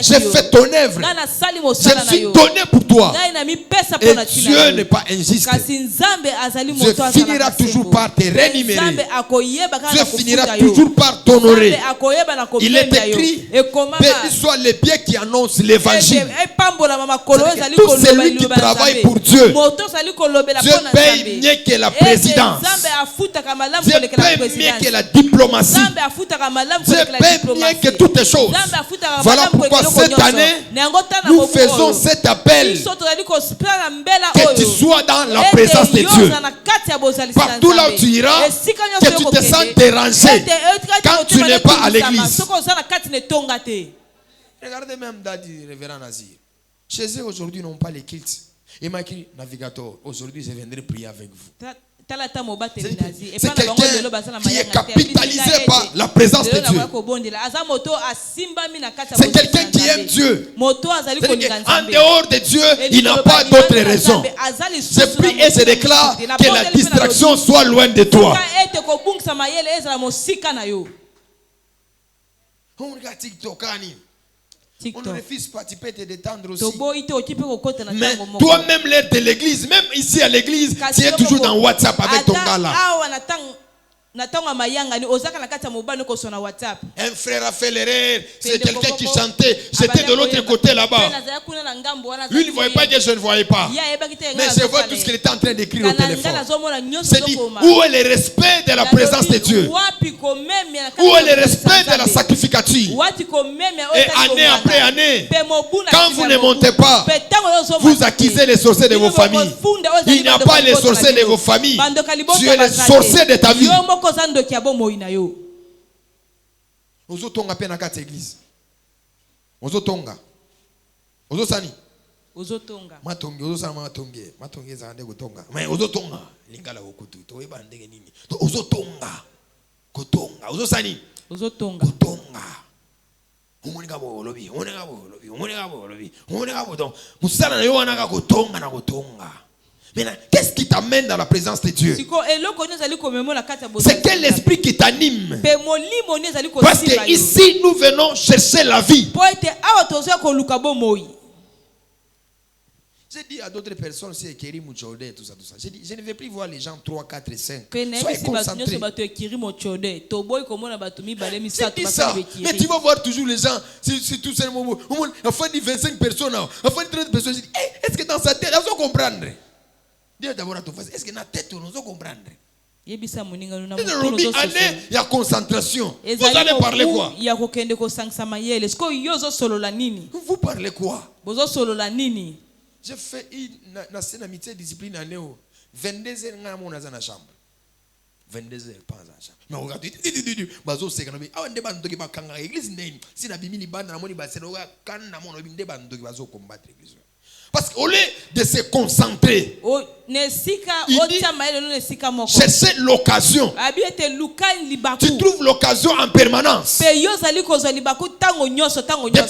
j'ai fait ton œuvre, je me suis donné pour toi. Et Dieu n'est pas injuste. Dieu finira toujours par te rémunérer. Dieu finira toujours par t'honorer. Il est écrit, béni soit les biens qui annoncent l'évangile. Tout celui qui travaille pour Dieu, Dieu paye mieux que la présidence. Dieu paye mieux que la diplomatie. Dieu paye mieux que toutes les choses. Voilà pourquoi cette année, nous faisons cet appel que tu sois dans la présence de Dieu. Partout là où tu iras, que tu te sens dérangé quand tu n'es pas à l'église. Regardez même Dadi, révérend Nazir. Chez eux aujourd'hui, ils n'ont pas les cultes. Il m'a écrit, navigateur, aujourd'hui je viendrai prier avec vous. C'est quelqu'un qui est capitalisé par la présence de Dieu. C'est quelqu'un qui aime Dieu. En dehors de Dieu, il n'a pas d'autre raison. Je prie et je déclare que la distraction soit loin de toi. On regarde TikTok. On ne refuse pas, tu peux te détendre aussi. Mais toi-même, l'aide de l'église, même ici à l'église, tu es toujours dans WhatsApp avec ton gars là. Un frère a fait l'erreur, c'est quelqu'un qui chantait, j'étais de l'autre côté là-bas. Lui il ne voyait pas que je ne voyais pas. Mais je vois tout ce qu'il était en train d'écrire au téléphone. C'est dit, où est le respect de la présence de Dieu? Où est le respect de la sacrificature? Et année après année, quand vous ne montez pas, vous accusez les sorciers de vos familles. Il n'y a pas les sorciers de vos familles. Tu es les sorciers de ta vie. Ozotonga pe na kati église. Ozotonga. Ozosani. Ozotonga. Matongi, ozosana matongi. Matongi za ande kotonga. Mais ozotonga. Lingala okutu. To eba ndenge nini. To ozotonga. Kotonga. Ozosani. Ozotonga. Kotonga. Omonika bo lobi. Omonika bo lobi. Omonika bo lobi. Omonika bo donc. Musala na yo wana ka kotonga na kotonga. Maintenant, qu'est-ce qui t'amène dans la présence de Dieu? C'est quel esprit qui t'anime? Parce que ici, nous venons chercher la vie. J'ai dit à d'autres personnes, c'est Keri Mouchode et tout ça. J'ai dit, je ne vais plus voir les gens 3, 4 et 5. Soyez concentrés. J'ai dit ça. Mais tu vas voir toujours les gens, c'est tout ça. Enfin, 25 personnes, enfin, 30 personnes. J'ai dit, est-ce que dans sa tête, elles vont comprendre? Dis d'abord à ton face, est-ce que dans la tête, on va comprendre? Il y a concentration. Vous allez parler quoi? Vous parlez quoi? J'ai fait une amitié discipline à Néo. 22h, on a dans la chambre. 22h, pas dans la chambre. Mais regardez, bazo c'est quand on débat de qui va kanga église n'est si na bimi ni bande na moni ba c'est roga kan na mon obim débat de qui va zo combattre l'église. Parce qu'au lieu de se concentrer, chercher l'occasion. Tu trouves l'occasion en permanence de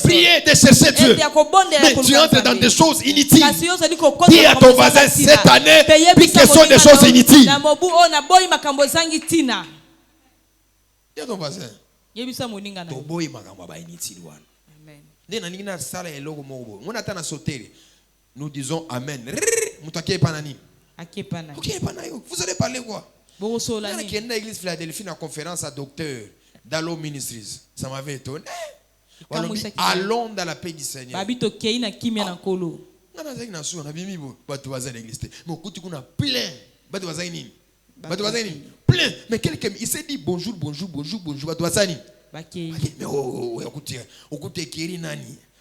prier, de chercher Dieu. Mais tu entres dans des choses inutiles. Dis à ton voisin cette année, puis quelles sont des choses inutiles. Dis à ton voisin. Nous disons Amen. Vous allez parler quoi? Quand l'église Philadelphie a une conférence à docteur Dallo Ministries, ça m'avait étonné. Allons dans la paix du Seigneur. Plein. Mais quelqu'un, il s'est dit bonjour.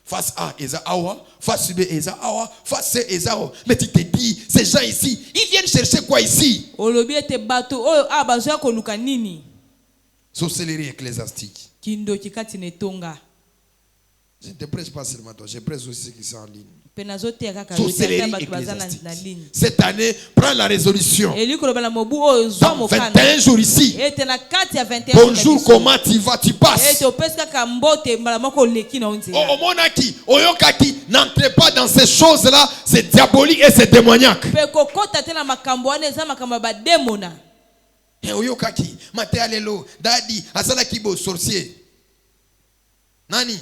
Face A, Eza Awa. Face B, Eza Awa. Face C, Eza Awa. Mais tu te dis, ces gens ici, ils viennent chercher quoi ici? Sorcellerie ecclésiastique. Je ne te prêche pas seulement toi, je prêche aussi ceux qui sont en ligne. Cette année, prends la résolution. Dans 21 jours ici. Bonjour, comment tu vas, tu passes. Omonaki, Oyokaki, n'entrez pas dans ces choses-là, c'est diabolique et c'est démoniaque. Oyokaki, Mate Alelo, Dadi, Asala Kibo, sorcier. Nani?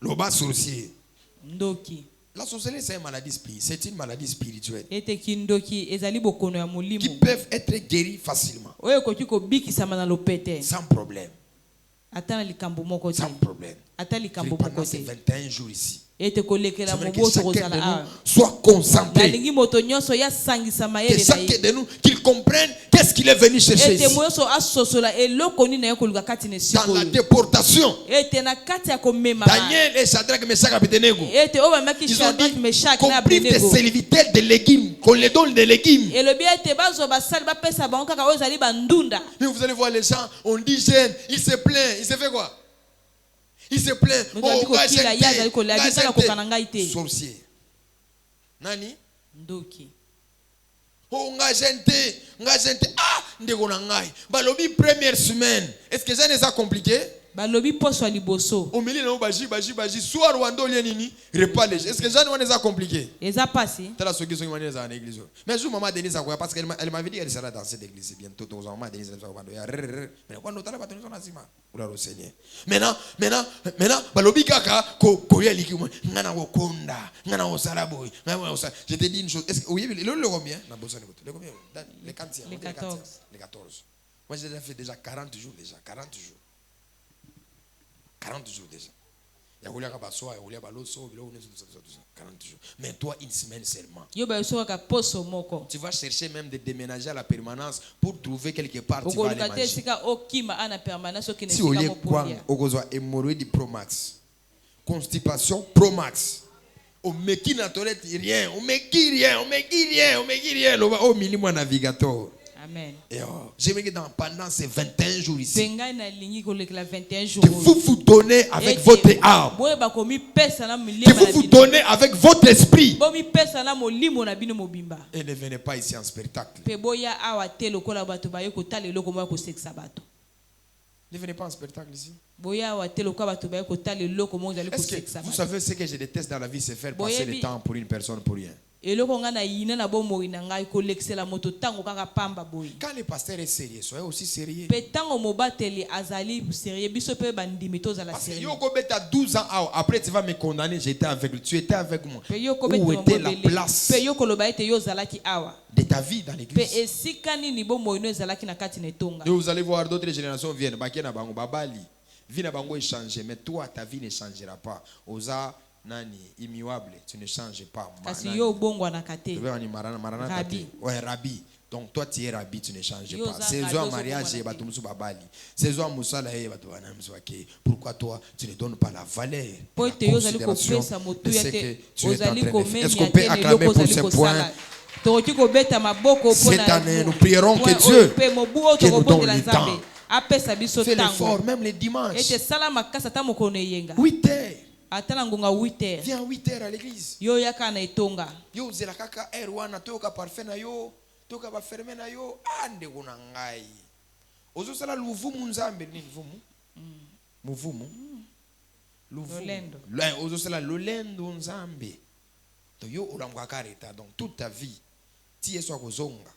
Loba sorcier. La sorcellerie, c'est une maladie spirituelle. C'est une maladie spirituelle. Qui peuvent être guéris facilement. Sans problème. Sans problème. Pendant ces 21 jours ici. J'aimerais que chacun de nous soit concentré. Que chacun de nous, qu'il comprenne qu'est-ce qu'il est venu chercher ici. Dans la déportation, Daniel et Shadrach, Meshach, Abednego, ils ont dit qu'on prive des serviteurs de légumes, qu'on les donne des légumes. Mais vous allez voir les gens, on dit jeune, il se plaint, il se fait quoi? Il se plaint. Sorcier. Nani? Ndoki. Oh, nga gente. Ah, ndeko na ngai. Balobi première semaine. Est-ce que ça n'est pas compliqué? Balobi poso aliboso. Au milieu na baji. Soir wando lienini. Repas léger. Est-ce que ça n'est pas compliqué? Eza passé. Tala soki soki mani za na église. Mais jour maman Denise a quoi parce qu'elle m'avait dit qu'elle sera dans cette église bientôt. Donc maman Denise va vando. Mais quand on tala ba toniso na sima. Oula le Seigneur. Maintenant balobi kaka ko yeliki mo ngana ko konda. Ngana ko salaboy. Je te dis une chose. Est-ce que oui le combien? Na bossa ne le combien? Les 14. Les 14. Les 14. Moi j'ai déjà fait 40 jours déjà. 40 jours. 40 jours déjà. Il y a 40 jours. Mais toi, une semaine seulement. Tu vas chercher même de déménager à la permanence pour trouver quelque part tu vas aller manger. Si vous voulez quoi, vous avez hémorroïde Pro Max, constipation Pro Max. On me qui n'a rien, on me qui rien. Au minimum navigateur. Amen. J'aimerais que pendant ces 21 jours ici, que vous donnez avec votre âme, que vous donnez avec votre esprit. Et ne venez pas ici en spectacle. Ne venez pas en spectacle ici. Est-ce que vous savez ce que je déteste dans la vie, c'est faire passer le temps pour une personne pour rien. Quand le pasteur est sérieux, soyez aussi sérieux. Parce que yo à 12 ans après tu vas me condamner, j'étais avec lui, tu étais avec moi. Où était la place de ta vie dans l'église? Et vous allez voir d'autres générations viennent, babali, vie na bango échanger, mais toi ta vie ne changera pas. Oza nani immuable, tu ne changes pas. Ouais, rabbi. Donc toi tu es rabbi, tu ne changes pas. C'est un mariage et batumsu babali. C'est un musala et batumsu. Pourquoi toi tu ne donnes pas la valeur, la considération de ce que tu es en train de faire? Est-ce qu'on peut acclamer pour ce point? Cette année nous prierons que Dieu nous donne le temps. Fais l'effort même les dimanches. 8 heures. Viens 8 heures à l'église. Yo zela kaka erwana toka parfait na yo, toka ba fermer na yo, ande kuna ngai. Ozo sala luvumu nzambe ni luvumu. Muvumu. Luvumu. Ozo sala lolendo nzambe. To yo olamwa kareta donc toute ta vie ti eso kozonga.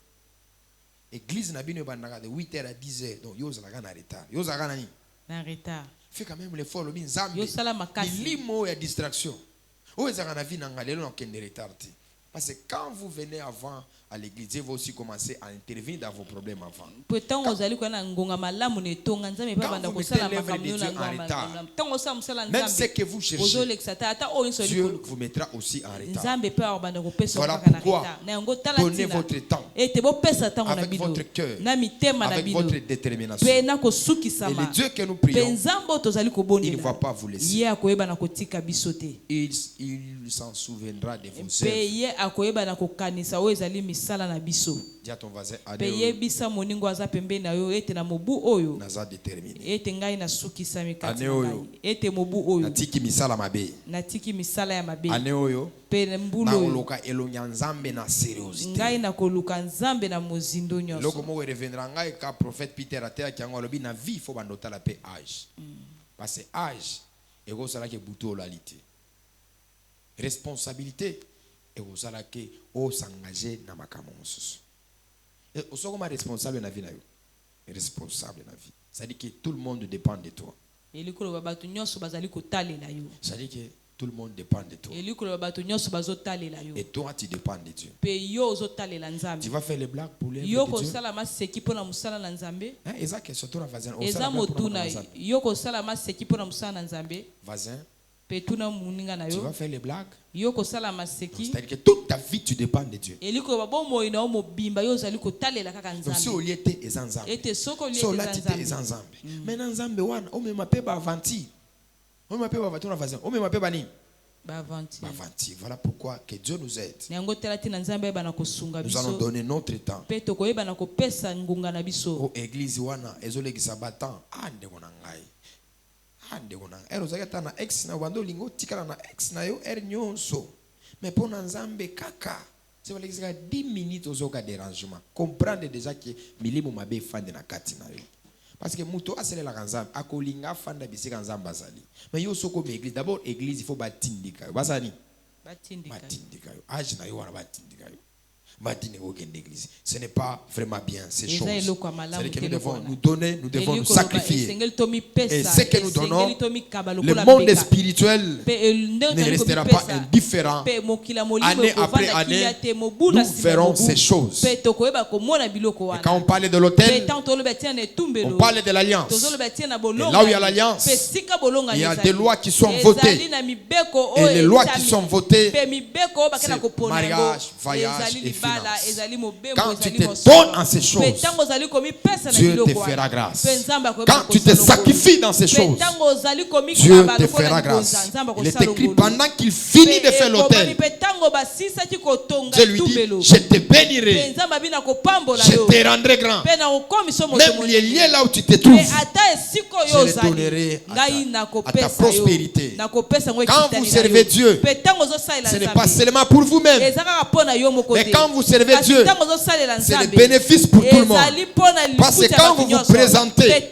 Église na bino bandaka de 8 heures à 10 heures. Donc yo zala kana retard. Yo zala kana ni? Na retard. Fais quand même l'effort, le binzambi. Limo et distraction. Où est-ce qu'on a vu dans le retard? Parce que quand vous venez avant à l'église, Dieu va aussi commencer à intervenir dans vos problèmes avant. Quand vous mettez l'œuvre de Dieu en retard, même ce que vous cherchez, Dieu vous mettra aussi en retard. Voilà pourquoi donnez votre temps avec votre cœur, avec votre détermination. Et le Dieu que nous prions, il ne va pas vous laisser. Il s'en souviendra de vos œuvres. Dis à ton voisin, naza déterminé. Année oyo, natiki misala mabe. Année oyo, naoloka elonya nzambe na sérieuxité. Loko mo reviendra ngai ka prophète Peter atea kiango lobi na vie faut bandota la paix âge. Parce que âge ego sala ke buto olalite. Responsabilité et vous allez que au s'engager dans ma camouflage. Et au second responsable na vie na yo. Responsable na vie. Ça dit que tout le monde dépend de toi. Ça dit que tout le monde dépend de toi. Et toi tu dépends de Dieu. Tu vas faire les blagues pour les Dieu. Exact, surtout la voisin. Voisin. Tu vas faire les blagues. C'est-à-dire que toute ta vie tu dépends de Dieu. Donc si au lieu de tes ensemble, si au lieu de tes ensemble, maintenant ensemble one, on me m'appelle Bavanti, on m'appelle Bavanti, on me m'appelle Bani. Bavanti. Voilà pourquoi que Dieu nous aide. Nous allons donner notre temps. Au église wana, ezole kisabatan, ande konangai. Ande konang. Ero zakata na ex na wando lingo tikala na ex na yo nyonso. Mais pour Nzambe kaka, c'est vrai que 10 minutes aux autres dérangement. Comprendre déjà que milimo mabe fan de na katina yo. Parce que muto asele la Nzambe, akolinga fan da bisika Nzambe azali. Mais yo soko me église, d'abord église il faut batindika. Basani batindika yo. Age na yo wana batindika yo. Ce n'est pas vraiment bien ces choses. C'est-à-dire que nous devons nous donner, nous devons nous sacrifier. Et ce que nous donnons, le monde spirituel ne restera pas indifférent. Année après année, nous verrons ces choses. Et quand on parle de l'autel, on parle de l'alliance. Et là où il y a l'alliance, il y a des lois qui sont votées. Et les lois qui sont votées, c'est mariage, voyage et quand tu te donnes en ces choses, Dieu te fera grâce. Quand tu te sacrifies dans ces choses, Dieu te fera grâce. Il est écrit pendant qu'il finit de faire l'autel, Dieu lui dit, je te bénirai, je te rendrai grand. Même les liens là où tu te trouves, je les donnerai à ta prospérité. Quand vous servez Dieu, ce n'est pas seulement pour vous-même, mais quand vous servez Dieu, c'est le bénéfice pour tout le monde. Parce que quand vous vous présentez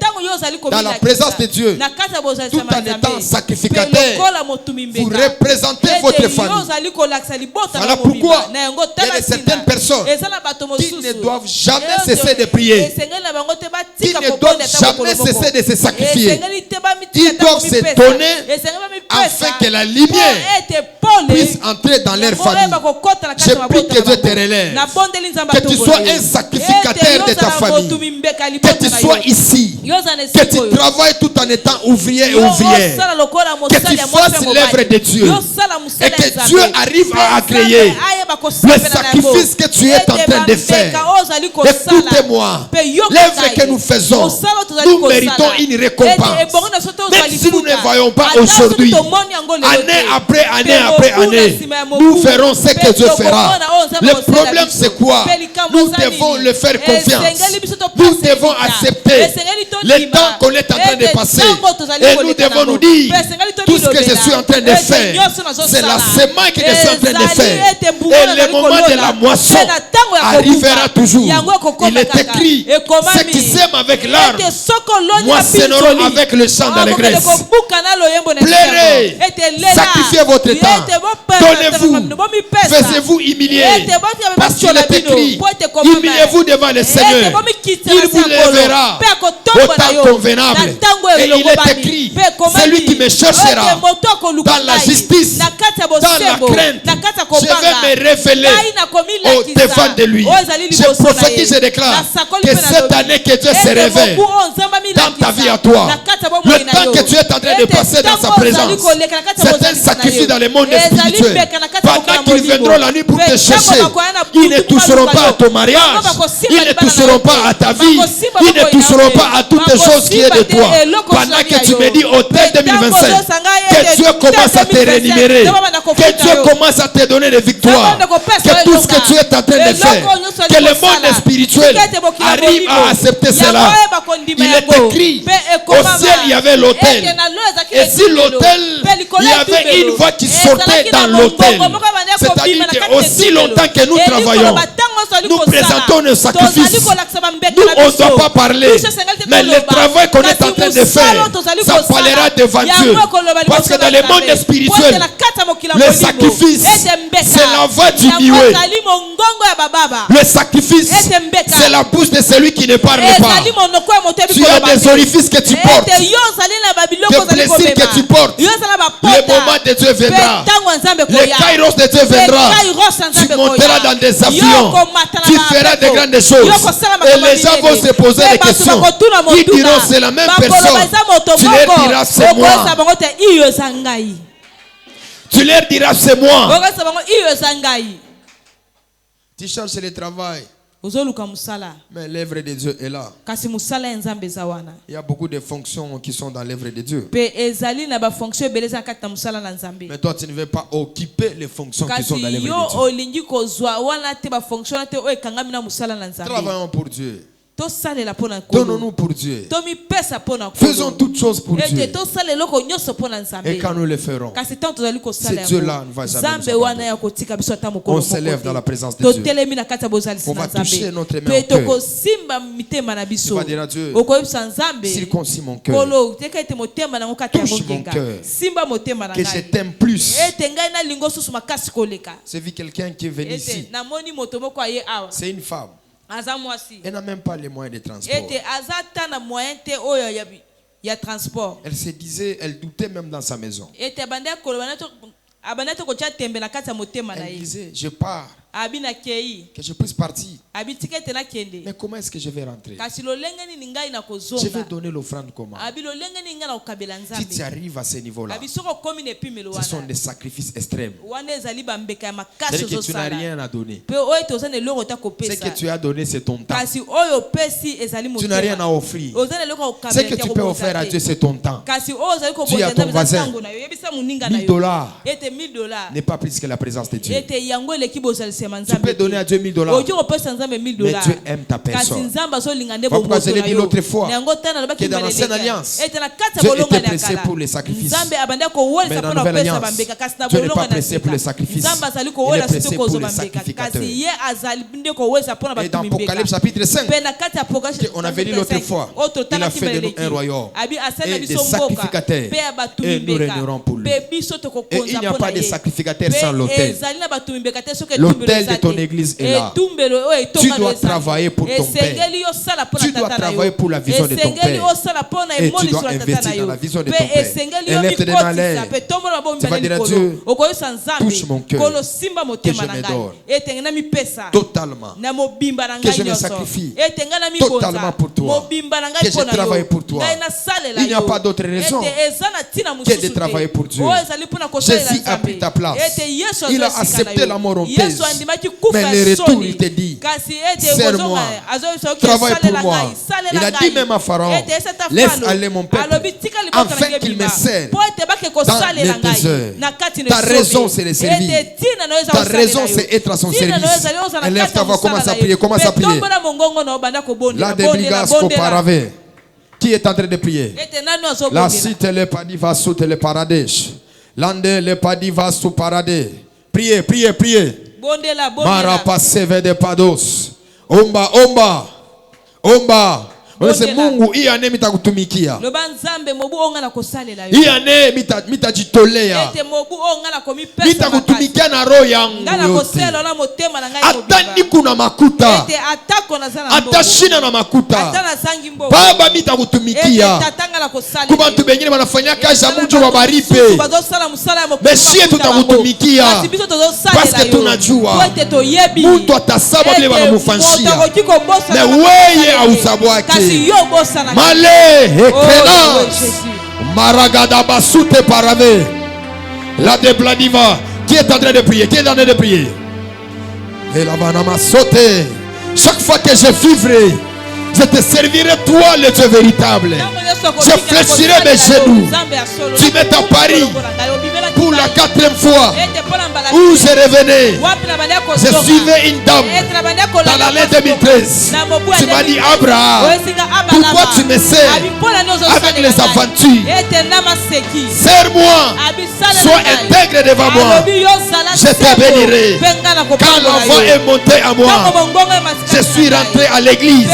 dans la présence de Dieu, tout en étant sacrificateur, vous représentez votre famille. Voilà pourquoi il y a certaines personnes qui ne doivent jamais cesser de prier, qui ne doivent jamais cesser de se sacrifier. Ils doivent se donner afin que la lumière puisse entrer dans leur famille. Je prie que Dieu te relève, que tu sois un sacrificateur de ta famille, que tu sois ici, que tu travailles tout en étant ouvrier et ouvrière, que tu fasses l'œuvre de Dieu et que Dieu arrive à agréer le sacrifice que tu es en train de faire. Écoutez-moi, l'œuvre que nous faisons, nous méritons une récompense. Même si nous ne voyons pas aujourd'hui, année après année après année, nous verrons ce que Dieu fera. Le problème c'est quoi? Nous devons le faire confiance. Nous devons accepter le temps qu'on est en train de passer. Et nous devons nous dire, tout ce que je suis en train de faire, c'est la semaine que je suis en train de faire. Et le moment de la moisson arrivera toujours. Il est écrit, ceux qui sèment avec l'arbre moissonneront avec le chant d'allégresse. Pleurez, sacrifiez votre temps, donnez-vous, faisez-vous humilier, parce qu'il est écrit, humiliez-vous devant le Seigneur, il vous lèvera au temps convenable. Et il est écrit, celui qui me cherchera dans la justice, dans la crainte, je vais me révéler au devant de lui. Je prophétise et déclare que cette année que Dieu se révèle dans ta vie à toi, le temps que tu es en train de passer dans sa présence, c'est un sacrifice dans le monde spirituel. Pendant qu'ils viendront la nuit pour te chercher, ils ne toucheront pas à ton mariage, ils ne toucheront pas à ta vie, ils ne toucheront pas à toutes les choses qui est de toi. Pendant que tu me dis au thème 2025, que Dieu commence à te rémunérer, que Dieu commence à te donner des victoires, que tout ce que tu es en train de faire, que le monde spirituel arrive à accepter cela. Il est écrit, au ciel il y avait l'autel, et si l'autel, il y avait une voix qui sortait dans l'autel. C'est-à-dire qu'aussi longtemps que nous travaillons, nous présentons nos sacrifices. Nous, on ne doit pas parler, mais le travail qu'on est en train de faire, ça parlera devant Dieu. Parce que dans le monde spirituel, le sacrifice, c'est la voix du muet. Le sacrifice, c'est la bouche de celui qui ne parle pas. Tu as des orifices que tu portes, des blessures que tu portes. Le moment de Dieu viendra, le kairos de Dieu viendra. Tu monteras dans des avions, tu feras de grandes choses. Et les gens vont se poser des questions. Ils diront c'est la même personne. Tu leur diras c'est moi. Tu leur diras c'est moi. Tu cherches le travail, mais l'œuvre de Dieu est là. Il y a beaucoup de fonctions qui sont dans l'œuvre de Dieu. Mais toi, tu ne veux pas occuper les fonctions qui sont dans l'œuvre de Dieu. Travaillons pour Dieu. Donnons-nous pour Dieu. Faisons toutes choses pour Dieu. Et quand nous le ferons, c'est Dieu-là ne va jamais nous abandonner. On s'élève dans la présence de Dieu. On va toucher notre main au cœur. On va dire à Dieu, circoncis mon cœur. Touche mon cœur. Que je t'aime plus. J'ai vu quelqu'un qui est venu ici. C'est une femme. Elle n'a même pas les moyens de transport. Elle se disait, elle doutait même dans sa maison. Elle disait, je pars. Que je puisse partir. Mais comment est-ce que je vais rentrer? Je vais donner l'offrande comment? Si tu arrives à ce niveau-là, ce sont des sacrifices extrêmes. C'est que tu n'as rien à donner. Ce que tu as donné, c'est ton temps. Tu n'as rien à offrir. Ce que tu peux offrir à Dieu, c'est ton temps. Tu as ton voisin. $1000 n'est pas plus que la présence de Dieu. Tu peux donner à Dieu $1000. Mais Dieu aime ta personne. Pourquoi je l'ai dit l'autre fois, que dans l'ancienne alliance, Dieu était pressé pour les sacrifices. Mais dans la nouvelle alliance, Dieu n'est pas pressé pour les sacrifices. Il est pressé pour les sacrificateurs. Et dans Apocalypse chapitre 5, on avait lu l'autre fois, il a fait de nous un royaume et des sacrificateurs. Et nous régnerons pour lui. Et il n'y a pas de sacrificateurs sans l'autel. L'autel de ton église est là. Tu dois travailler pour ton Père. Tu dois travailler pour la vision de ton Père. Et tu dois investir dans la vision de ton Père. Élève tes mains à l'air. Tu vas dire à Dieu, touche mon cœur, que je me donne totalement, que je me sacrifie totalement pour toi, que je travaille pour toi. Il n'y a pas d'autre raison que de travailler pour Dieu. Jésus a pris ta place. Il a accepté la mort en paix. Mais le retour, il te dit, serre-moi, travaille pour moi. Il a dit même à Pharaon, laisse aller mon peuple, afin qu'il me serve dans les désert. Ta raison, c'est le servir. Ta raison, c'est être à son service. Élève ta voix, commence à prier, commence à prier. La débligasco parave. Qui est en train de prier? La cité le padiva sous le paradis. Lande le padiva sous paradis. Priez, priez, priez. Marapa seve de pados. Omba, omba, omba. C'est Mungu hii ane mitakutumikia. Hii ane mitajitolea. Mitakutumikia na roho yangu yote. Hata nikuna makuta. Hata shina na makuta. Baba mitakutumikia. Kubantu bengine wanafanya kazi ya Mungu wabaripe. Meshie tutakutumikia. Paske tunajua mtu atasaba vile wanamufanshia. Na weye ausabwake. Malé ekena maragada basute parave la debladiva. Qui est en train de prier? Qui est en train de prier? Et la banama sauté. Chaque fois que je vivrai, je te servirai toi le Dieu véritable. Je fléchirai mes genoux. Tu mets à Paris pour la 4e fois où je revenais. Je suivais une dame dans l'année 2013. Tu m'as dit, Abraham, pourquoi tu me sers avec les aventures? Serre-moi, sois intègre devant moi. Je te bénirai. Quand l'enfant est monté à moi, je suis rentré à l'église.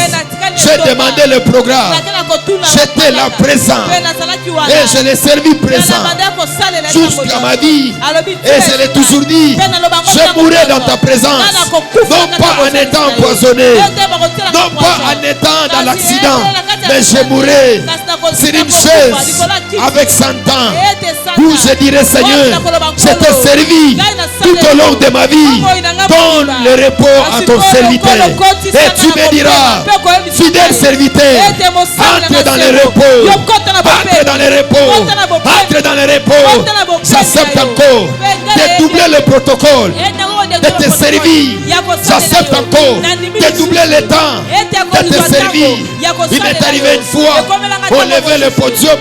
J'ai demandé le programme. J'étais là présent. Et je l'ai servi présent jusqu'à ma vie. Et je l'ai toujours dit, je mourrai dans ta présence. Non pas en étant empoisonné, non pas en étant dans l'accident, mais je mourrai sur une chaise avec 100 ans où je dirai, Seigneur, je t'ai servi tout au long de ma vie. Donne le repos à ton serviteur. Et tu me diras, fidèle serviteur, entre dans le repos. Entre dans le repos. Entre dans le repos. J'accepte encore de doubler le protocole de te servir. J'accepte encore de doubler le temps de te servir. Il m'est arrivé une fois, on levait le podium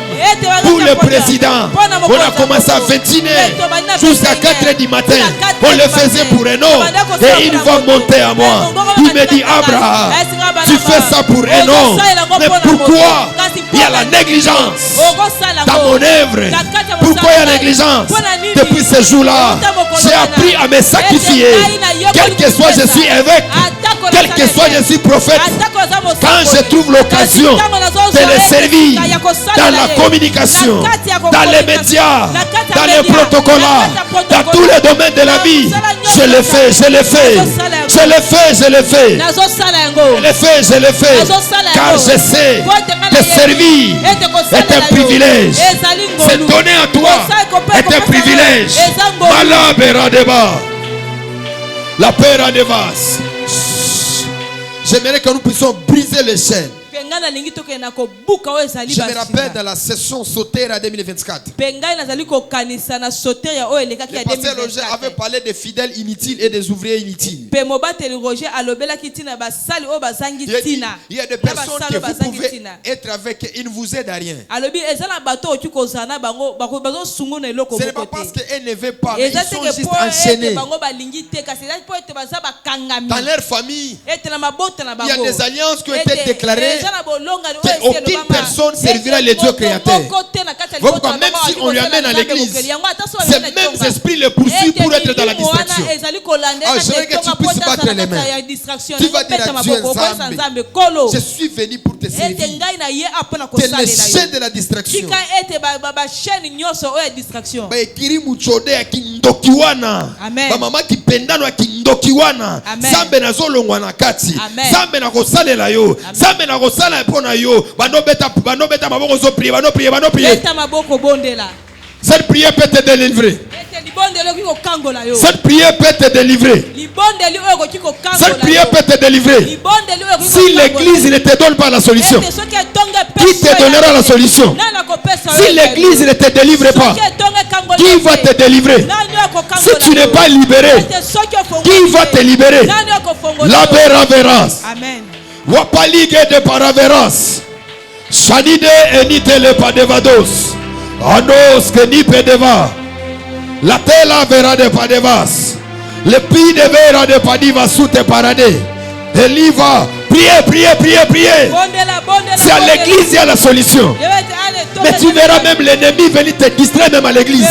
pour le président. On a commencé à 21 jusqu'à 4 h du matin. On le faisait pour un homme et il va monter à moi. Il me dit, Abraham, tu fais ça pour un homme. Mais pourquoi il y a la négligence dans mon œuvre? Pourquoi il y a la négligence? Depuis ce jour-là, j'ai appris à me sacrifier. Quel que soit je suis évêque, quel que soit je suis prophète, quand je trouve l'occasion de les servir dans la communication, dans les médias, dans les protocoles, dans tous les domaines de la vie, je le fais, je le fais, je le fais, je le fais, je le fais, je le fais, car je sais que servir est un privilège, c'est donner à toi est un privilège. Malabera deba, la peur de vase. J'aimerais que nous puissions briser les chaînes. Je me rappelle dans la session Sotera 2024. Le pasteur Roger avait parlé des fidèles inutiles et des ouvriers inutiles. Il y a des personnes que vous pouvez être avec et ils ne vous aident à rien. Ce n'est pas parce qu'elles ne veulent pas, mais ils sont juste enchaînés. Dans leur famille, il y a des alliances qui ont été déclarées. Aucune personne servira les dieux créateurs. Même si on lui amène à l'église, ces mêmes esprits le poursuivent pour être dans la distraction. Je veux que tu puisses battre les mains. Tu vas dire à Dieu, je suis venu pour te servir. C'est les chaînes de la distraction. Mama qui pendano akindokiwana. Zambe na zolongwa na kati. Zambe na kosalela yo. Zambe na kosala pona yo. Bano beta maboko zo prier, bano prier, bano prier. Cette prière peut te délivrer. Cette prière peut te délivrer. Cette prière peut te délivrer. Si l'église ne te donne pas la solution, qui te donnera la solution? Si l'église ne te délivre pas, qui va te délivrer? Si tu n'es pas libéré, qui va te libérer? La peraveras. Amen. Wapalige de paraveras. Shanide enite le padevados. Anos que ni pedeva. La tela vera de padevas. Le pi de vera de padivas sous te parade. Eliva. Priez, priez, priez, priez. C'est à l'église il y a la solution. Mais tu verras même l'ennemi venir te distraire même à l'église.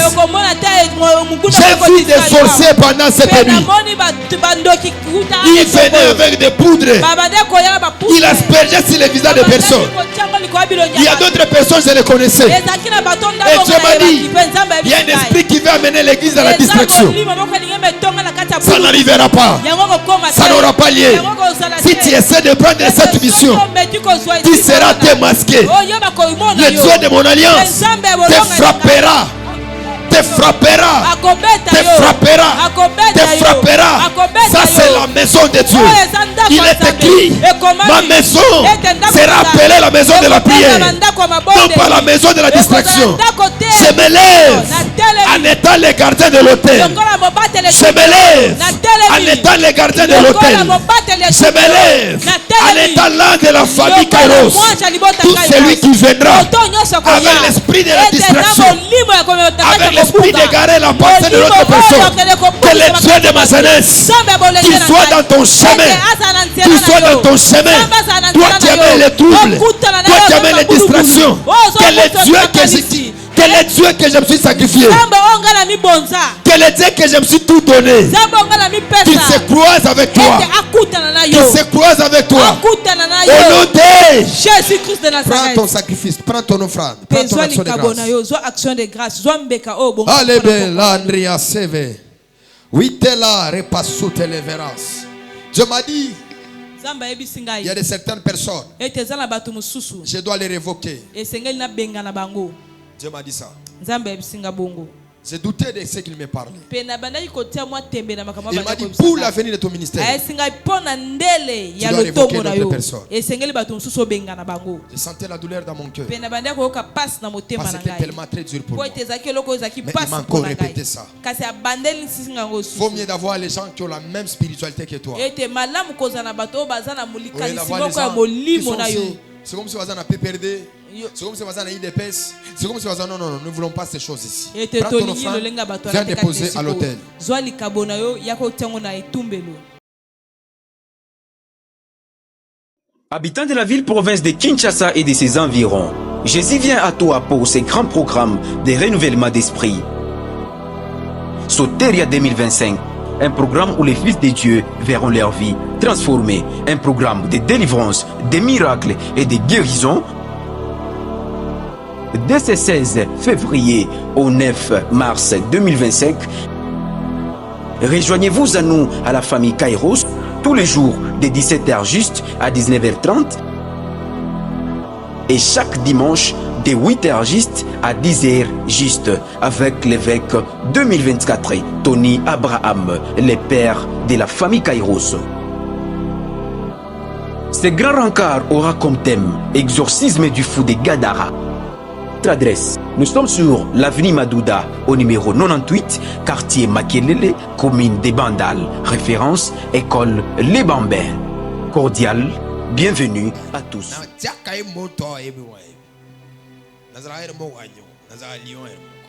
J'ai vu des sorciers pendant cette nuit. Il venait avec des poudres. Il aspergeait sur les visages des personnes. Il y a d'autres personnes, je les connaissais. Et Dieu m'a dit, il y a un esprit qui veut amener l'église dans la distraction. Ça n'arrivera pas. Ça n'aura pas lieu. Si tu essaies de prendre cette mission, tu seras démasqué. Le Dieu de mon alliance te frappera. Te frappera, te frappera, te frappera. Ça c'est la maison de Dieu. Il est écrit, ma maison sera appelée la maison de la prière, non pas la maison de la distraction. Je me lève en étant le gardien de l'autel. Je me lève en étant le gardien de l'autel. Je me lève en étant l'un de la famille Kairos. Tout celui qui viendra avec l'esprit de la distraction, avec l'esprit d'égarer la pensée de l'autre personne, que le Dieu de ma jeunesse, qu'il soit dans ton chemin, qu'il soit dans ton chemin, toi qui amènes les troubles, toi qui amènes les distractions, que le Dieu que je me suis sacrifié, que le Dieu que je me suis tout donné, qu'il se croise avec toi, qu'il se croise avec toi, au nom de Jésus-Christ de Nazareth. Prends ton sacrifice, prends ton offrande, prends ton action de grâce. L'Andrea Seve. Oui, t'es là, repasse tes leveras. Dieu m'a dit, il y a de certaines personnes, je dois les révoquer. Dieu m'a dit ça. J'ai douté de ce qu'il me parlait. Il m'a dit pour l'avenir de ton ministère, tu dois évoquer d'autres personnes. Je sentais la douleur dans mon cœur. Parce que c'était tellement très dur pour moi. Mais il m'a encore répété ça. Il faut mieux d'avoir les gens qui ont la même spiritualité que toi. C'est comme si vous avez un PPRD. C'est comme si vous avez un IDPS. C'est comme si vous avez non, nous ne voulons pas ces choses ici. Prends ton offrande, viens déposer à l'autel. Habitants de la ville-province de Kinshasa et de ses environs, Jésus vient à toi pour ces grands programmes de renouvellement d'esprit. Soteria 2025, un programme où les fils de Dieu verront leur vie transformée, un programme de délivrance, de miracles et de guérison. Dès ce 16 février au 9 mars 2025, rejoignez-vous à nous à la famille Kairos tous les jours de 17h juste à 19h30 et chaque dimanche de 8h juste à 10h juste avec l'évêque 2024 Tony Abraham, le père de la famille Kairos. Ce grand rencard aura comme thème exorcisme du fou de Gadara. Adresse. Nous sommes sur l'avenue Madouda au numéro 98, quartier Makelele, commune des Bandal. Référence, école Les Bambins. Cordial, bienvenue à tous.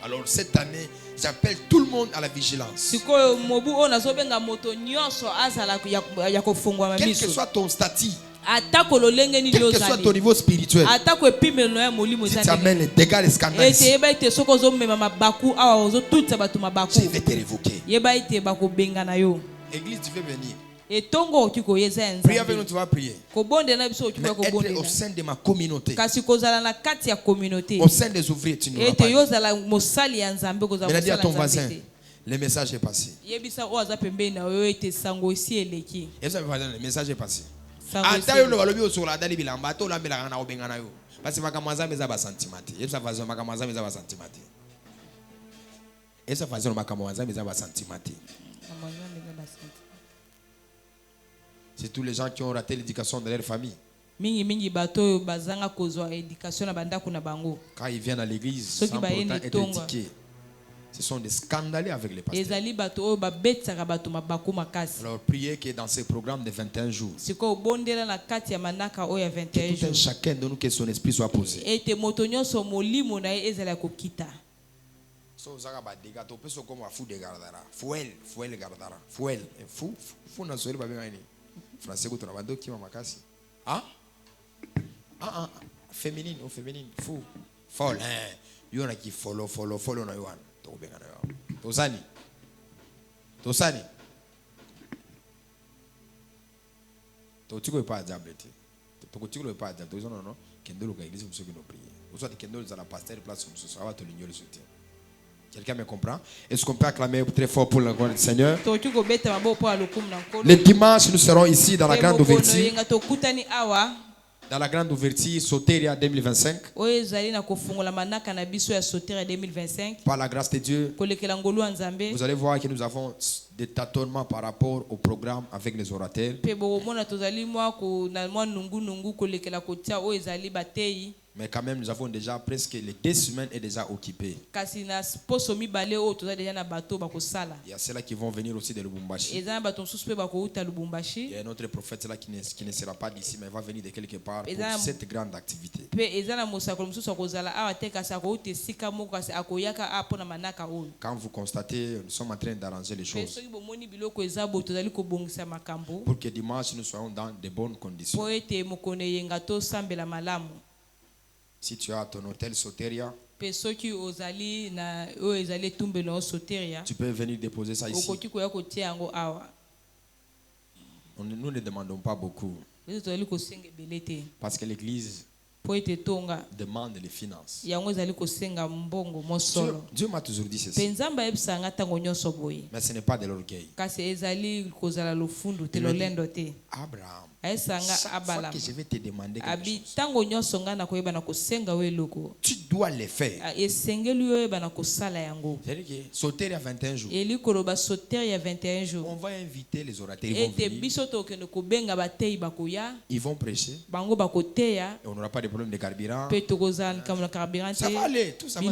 Alors cette année, j'appelle tout le monde à la vigilance. Quel que soit ton statut, quel que soit ton niveau spirituel, si tu amènes les dégâts, les scandales, je vais te révoquer. Église, tu veux venir. Priez avec nous, tu vas prier. Mais être au sein de ma communauté, au sein des ouvriers, tu n'auras pas. Mais dis à ton voisin, le message est passé. Et ça, le message est passé. Parce que c'est tous les gens qui ont raté l'éducation de leur famille. Quand ils viennent à l'église sans pourtant être éduqués, ce sont des scandaleux avec les pasteurs. Alors priez que dans ces programmes de 21 jours, que tout un chacun de nous, que son esprit soit posé. Féminine ou féminine, fou, folle, il y en a qui follow na yohan. Tosani. Totiko pas diable. Totiko pas diable. Tozo non. Kendolo ka église monsieur qui nous prie. Vous soit kendolo za la pasteur place comme ça va te l'ignorer le soutien. Quelqu'un me comprend? Est-ce qu'on peut acclamer très fort pour la gloire du Seigneur? Le dimanche nous serons ici dans la grande ouverture. Dans la grande ouverture Soteria 2025. Par la grâce de Dieu, vous allez voir que nous avons des tâtonnements par rapport au programme avec les orateurs. Mais quand même, nous avons déjà presque les 2 semaines est déjà occupées. Il y a ceux-là qui vont venir aussi de Lubumbashi. Il y a un autre prophète là qui ne sera pas d'ici, mais va venir de quelque part pour cette grande activité. Quand vous constatez, nous sommes en train d'arranger les choses pour que dimanche nous soyons dans de bonnes conditions. Si tu as ton hôtel Soteria, tu peux venir déposer ça ici. Nous ne demandons pas beaucoup. Parce que l'église demande les finances. Dieu m'a toujours dit ceci. Mais ce n'est pas de l'orgueil. Abraham Chaque fois que je vais te demander quelque chose, tu dois le faire. C'est-à-dire que sauter il y a 21 jours. On va inviter les orateurs. Ils vont prêcher. Et on n'aura pas de problème de carburant. Ça va aller. Tout ça va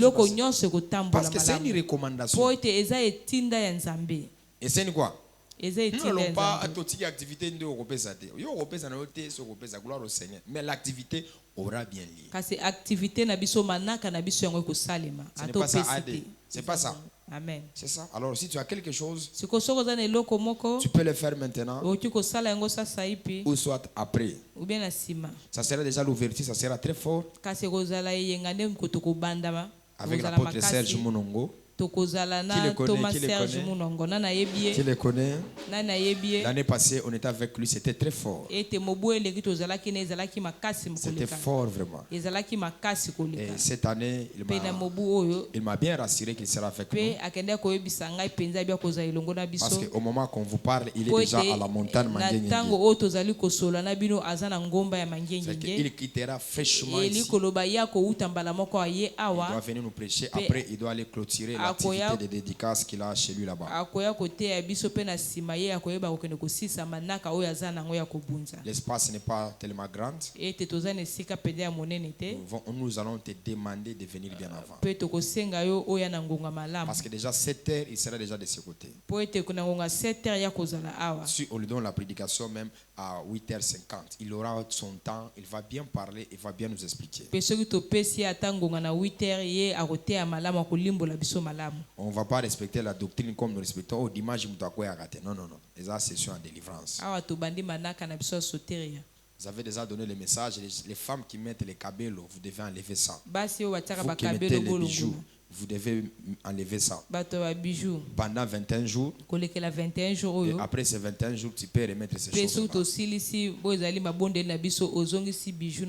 se passer. Parce que c'est une recommandation. Et c'est quoi? Nous n'allons pas à toute activité de gloire au Seigneur. Mais l'activité aura bien lieu. Ce n'est pas ça, Adé. C'est pas ça. Amen. C'est ça. Alors si tu as quelque chose, tu peux le faire maintenant ou soit après. Ça sera déjà l'ouverture, ça sera très fort. Avec l'apôtre Serge Mounongo. Qui le connaît? L'année passée, on était avec lui, c'était très fort. C'était fort vraiment. Et cette année, il m'a bien rassuré qu'il sera avec nous. Parce qu'au moment qu'on vous parle, il est déjà à la montagne Mangengengue. Il quittera fraîchement ici. Il doit venir nous prêcher. Après, il doit aller clôturer l'activité de dédicace qu'il a chez lui là-bas. L'espace n'est pas tellement grand. Nous allons te demander de venir bien avant. Parce que déjà 7 heures, il sera déjà de ce côté. Si on lui donne la prédication même à 8h50, il aura son temps, il va bien parler, il va bien nous expliquer. On ne va pas respecter la doctrine comme nous respectons. Oh, dimanche, non, non, non. Les sessions en délivrance. Vous avez déjà donné le message. Les femmes qui mettent les cabellos, vous devez enlever ça. Vous qui mettez les bijoux, vous devez enlever ça. Pendant 21 jours. Et après ces 21 jours, tu peux remettre ces choses.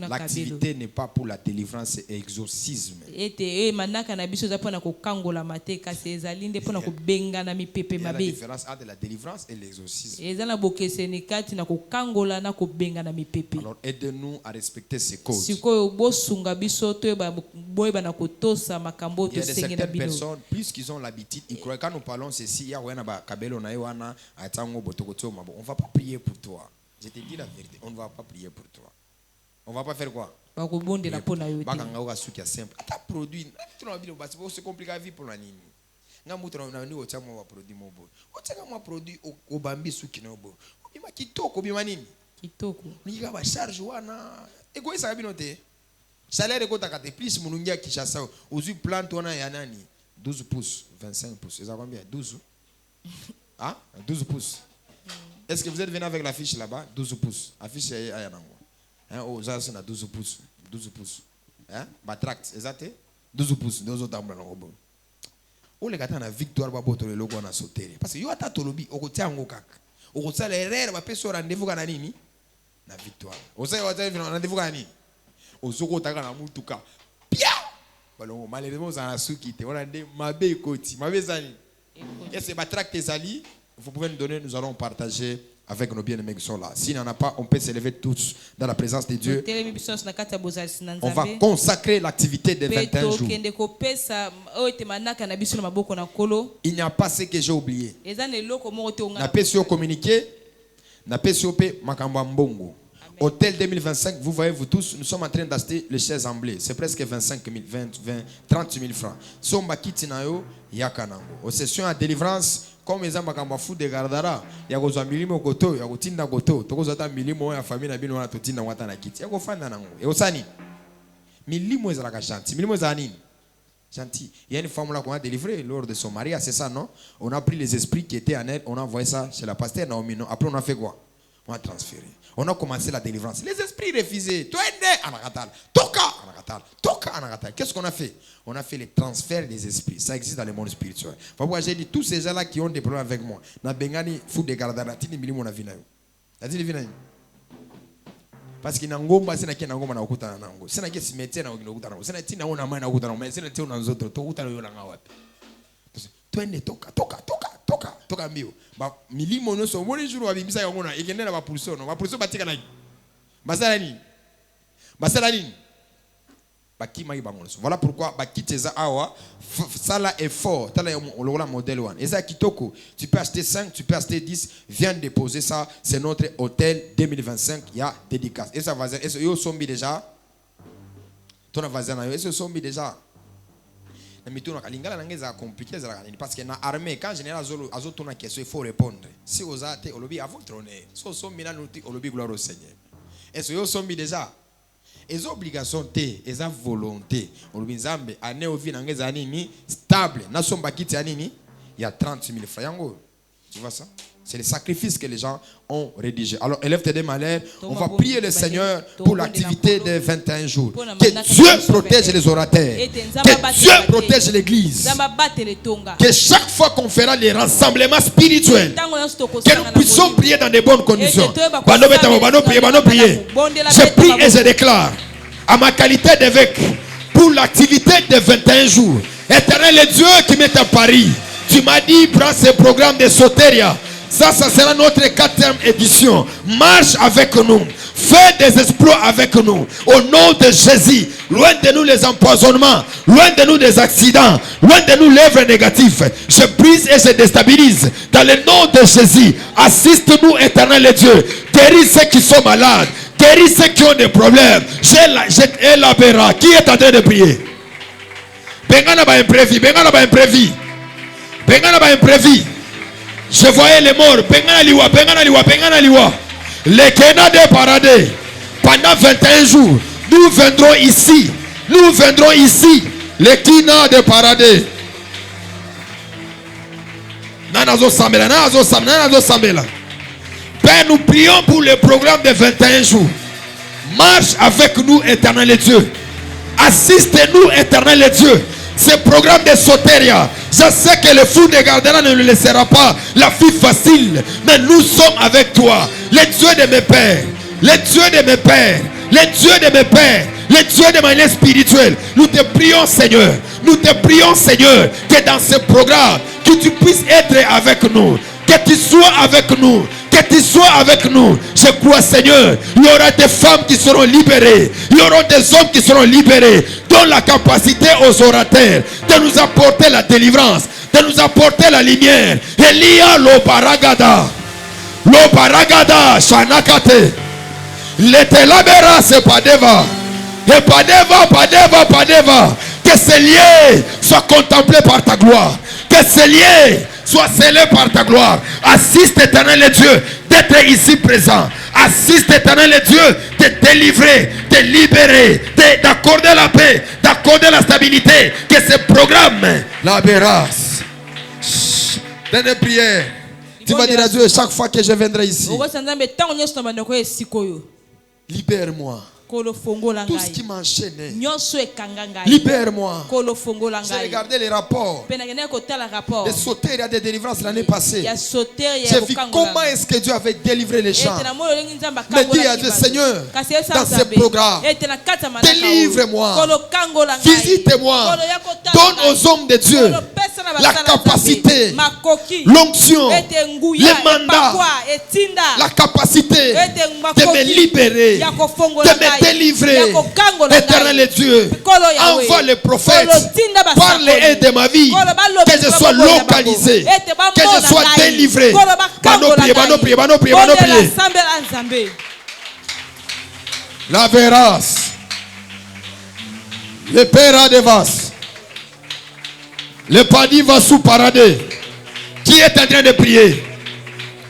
L'activité n'est pas pour la délivrance, c'est exorcisme. Il y a la différence entre la délivrance et l'exorcisme. Alors aidez-nous à respecter ces codes. Il y a certaines personnes, plus qu'ils ont l'habitude, ils croient quand nous parlons ceci, on ne va pas prier pour toi. Je te dis la vérité, on ne va pas prier pour toi. On ne va pas faire quoi? Produit, c'est compliqué à vivre pour la nuit. Salaire est plus munungia Kishasa. Ozu plante on a yanani 12 pouces, 25 pouces. Vous avez combien? 12. Ah, 12 pouces. Est-ce que vous êtes venu avec la fiche là-bas? 12 pouces. La fiche est à Yanango. Hein, oh, ça c'est 12 pouces. 12 pouces. Hein? Batract, exact? 12 pouces. 12 autres ambulants. Oh, les gars, on a victoire pour le logo on a sauté. Parce que yo ata tolobi, au côté en gokak. Au côté l'erreur, va passer au rendez-vous ganani. La victoire. Au côté rendez-vous ganani. Ozoko taka na mutuka pia balongo malheureusement ça a soukité on a des mabe koti mabe zali et c'est batract zali vous pouvez nous donner, nous allons partager avec nos bien-aimés qui sont là. S'il n'y en a pas, on peut s'élever tous dans la présence de Dieu. On va consacrer l'activité de 21 jours. Il n'y a pas ce que j'ai oublié. N'a pas su communiquer, n'a pas su makamba mbongo. Hôtel 2025, vous voyez, vous tous, nous sommes en train d'acheter les chaises en blé. C'est presque 25 000, 30 000 francs. Somba kitinayo yakanango. Aux sessions à délivrance, comme les gens fou de gardara, il y a des milimo goto, il y a des tinda goto, il y a des milimo ya famille na bino na totinda watana kiti. Il y a des fanda nango. Et osani, milimo ezalaka gentil, milimo ezani gentil. Il y a une femme là qu'on a délivré lors de son mariage, c'est ça, non? On a pris les esprits qui étaient en elle, on a envoyé ça chez la pasteur Naomi. Après on a fait quoi? On a transféré. On a commencé la délivrance. Les esprits refusaient. Toi, Toka, qu'est-ce qu'on a fait? On a fait le transfert des esprits. Ça existe dans le monde spirituel. Pourquoi j'ai dit tous ces gens-là qui ont des problèmes avec moi. Na bengani fou de gardana tini milimo na vinayo. Tini vinayo. Parce que nangomba c'est na kia nangomba na ukuta na nango. C'est na kia cimetière na ukuta na nango. C'est na tina ona mai na ukuta na nango. C'est na tina ona nzoto to ukuta na yo na ngawapi. Twende toka mbio. Ba milimo no so woni jour wa bimisa yango na ekende na ba pulso no. Ba pulso batika na. Basala nini? Voilà pourquoi Bakiteza Awa, ça est fort. Le modèle 1. Et ça, Kitoko, tu peux acheter 5, tu peux acheter 10. Viens déposer ça. C'est notre hôtel 2025. Il y a dédicace. Et ça va être. Est-ce que vous sommes déjà? Ton voisin, est-ce que vous sommes déjà? Parce que dans l'armée, quand général Azo tourne question, il faut répondre. Si vous êtes au lobby, à votre honneur. Si vous sommes au lobby, gloire au Seigneur. Est-ce que vous sommes déjà? Les obligations, les volontés, les années au vie stable. Il y a 30 000 francs. Tu vois ça? C'est le sacrifice que les gens ont rédigé. Alors, élève tes deux malheurs. On va prier le Seigneur pour l'activité des 21 jours. Que Dieu protège les orateurs. Que Dieu protège l'église. Que chaque fois qu'on fera les rassemblements spirituels, que nous puissions prier dans de bonnes conditions. Je prie et je déclare, à ma qualité d'évêque, pour l'activité des 21 jours. Éternel Dieu qui m'est à Paris. Tu m'as dit, prends ce programme de Soteria. Ça sera notre 4e édition. Marche avec nous. Fais des exploits avec nous. Au nom de Jésus. Loin de nous les empoisonnements. Loin de nous des accidents. Loin de nous l'œuvre négative. Je brise et je déstabilise. Dans le nom de Jésus. Assiste-nous, éternel Dieu. Guéris ceux qui sont malades. Guéris ceux qui ont des problèmes. J'ai la béra. Qui est en train de prier? Bengana ba imprévu. Bengana ba imprévu. Bengana ba imprévu. Je voyais les morts. Bengana liwa. Bengana liwa. Bengana liwa. Les Kena de paradis. Pendant 21 jours. Nous viendrons ici. Nous viendrons ici. Les Kena de paradis. Nanazo Sambela. Nanazo Sambela. Nanazo Sambela. Père, nous prions pour le programme de 21 jours. Marche avec nous, éternel Dieu. Assiste-nous, éternel Dieu. Ce programme de Soteria, je sais que le fou de Gardera ne le laissera pas la vie facile. Mais nous sommes avec toi. Le Dieu de mes pères. Le Dieu de mes pères. Le Dieu de mes pères. Le Dieu de ma vie spirituelle. Nous te prions, Seigneur. Nous te prions, Seigneur, que dans ce programme, que tu puisses être avec nous. Que tu sois avec nous. Que tu sois avec nous. Je crois, Seigneur, il y aura des femmes qui seront libérées. Il y aura des hommes qui seront libérés. Donne la capacité aux orateurs de nous apporter la délivrance, de nous apporter la lumière. Elia lo paragada. Lo paragada shanakate. Letelabera se padeva. Et padeva. Que ces liens soient contemplés par ta gloire. Que ces liens sois scellé par ta gloire. Assiste, éternel Dieu, d'être ici présent. Assiste, éternel Dieu, de délivrer, de libérer, d'accorder la paix, d'accorder la stabilité. Que ce programme, la bérasse. Dans les prières, tu vas dire à Dieu chaque fois que je viendrai ici. Libère-moi. Tout ce qui m'enchaînait. Libère-moi. J'ai regardé les rapports. Les Soteria de délivrance l'année passée. J'ai vu comment est-ce que Dieu avait délivré les gens. Mais dis à Dieu, Seigneur, dans ce programme, délivre-moi. Visite-moi. Donne aux hommes de Dieu la capacité, l'onction, les mandats, la capacité de me libérer, de me délivrer. Éternel Dieu, envoie les prophètes, parle de ma vie, que je sois localisé, que je sois délivré. Bano prier. La vérace, le père de Vas, le padi va sous paradis. Qui est en train de prier?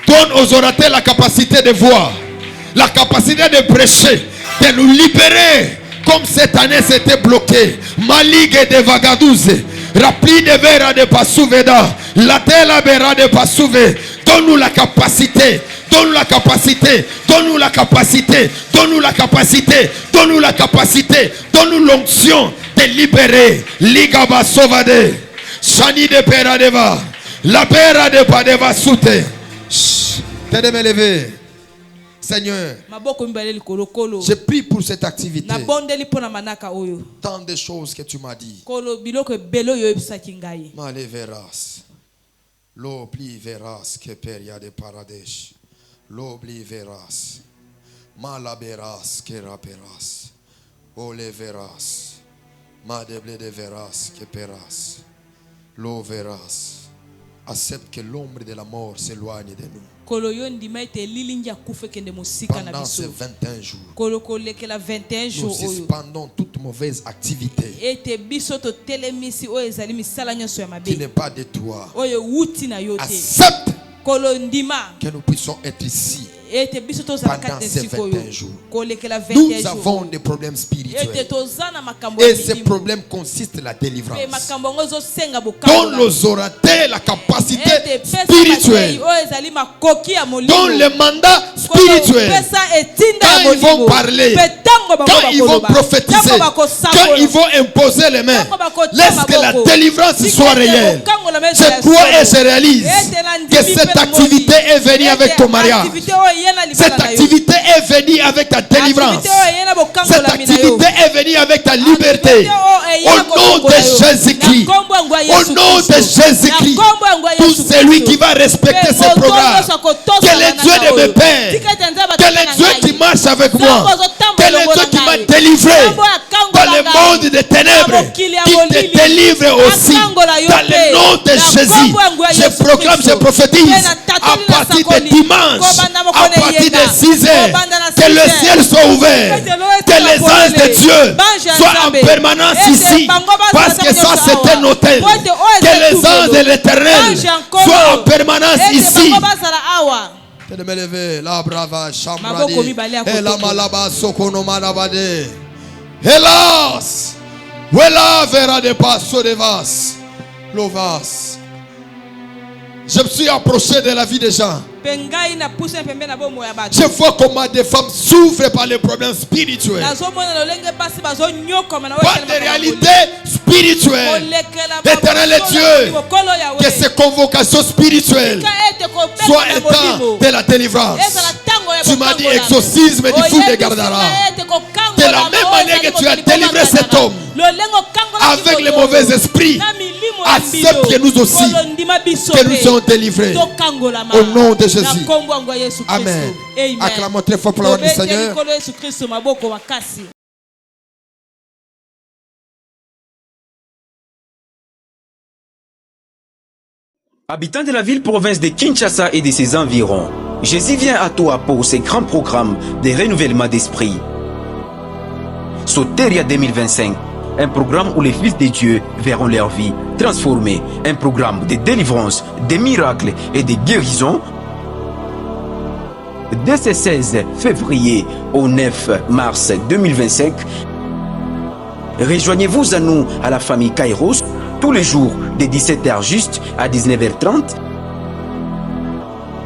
Donne aux orateurs la capacité de voir, la capacité de prêcher, de nous libérer. Comme cette année c'était bloqué. Maligue de Vagadouze, Rapli de Vera de Passouveda, la Tela Vera de Passouve. Donne-nous la capacité. Donne-nous la capacité. Donne-nous la capacité. Donne-nous la capacité. Donne-nous la capacité. Donne-nous l'onction de libérer. Ligaba Sovade. Chani de Peradeva. La Pera de Padeva Soute. T'es de me lever. Seigneur, je prie pour cette activité. Tant de choses que tu m'as dit. Maleveras. L'obliveras que peria de paradesh. L'obliveras. Malaberas que raperas. Oleveras. Madeble de veras que peras. L'overas. Accepte que l'ombre de la mort s'éloigne de nous. Pendant ces 21 jours, nous suspendons toute mauvaise activité qui n'est pas de toi. Accepte que nous puissions être ici pendant ces 21 jours. Nous avons des problèmes spirituels et ces problèmes consistent en la délivrance. Donne-nous la capacité spirituelle, donne le mandat spirituel. Quand ils vont parler, quand ils vont prophétiser, quand ils vont imposer les mains, laisse que la délivrance soit réelle. Je crois et je réalise que cette activité est venue avec ton mariage. Cette activité est venue avec ta délivrance. Cette activité est venue avec ta liberté. Au nom de Jésus-Christ. Au nom de Jésus-Christ. Tout celui qui va respecter ce programme. Que le Dieu de mes pères. Que le Dieu qui marche avec moi. Que le Dieu qui m'a délivré dans le monde des ténèbres. Qui te délivre aussi. Dans le nom de Jésus. Je proclame, je prophétise. À partir de dimanche. À partir de 6 heures, que le ciel soit ouvert, que les anges de Dieu soient en permanence ici, parce que ça c'est un hôtel. Que les anges de l'Éternel soient en permanance ici. De me lever, la brava chambradi, et la malaba sokono malabade. Hélas, voilà vera de passo de vas, lovas. Je me suis approché de la vie des gens. Je vois comment des femmes souffrent par les problèmes spirituels. Pas de réalité spirituelle. L'Éternel est Dieu. Que ces convocations spirituelles soient un temps de la délivrance. Tu m'as dit exorcisme du fou de Gadara. De la même manière que tu as délivré cet homme avec les mauvais esprits, accepte que nous aussi, que nous soyons délivrés. Au nom de Jésus. Amen. Acclamons très fort pour la gloire du Seigneur. Habitants de la ville-province de Kinshasa et de ses environs, Jésus vient à toi pour ce grand programme de renouvellement d'esprit. Soteria 2025, un programme où les fils de Dieu verront leur vie transformée, un programme de délivrance, de miracles et de guérison. Dès ce 16 février au 9 mars 2025, rejoignez-vous à nous à la famille Kairos tous les jours de 17h juste à 19h30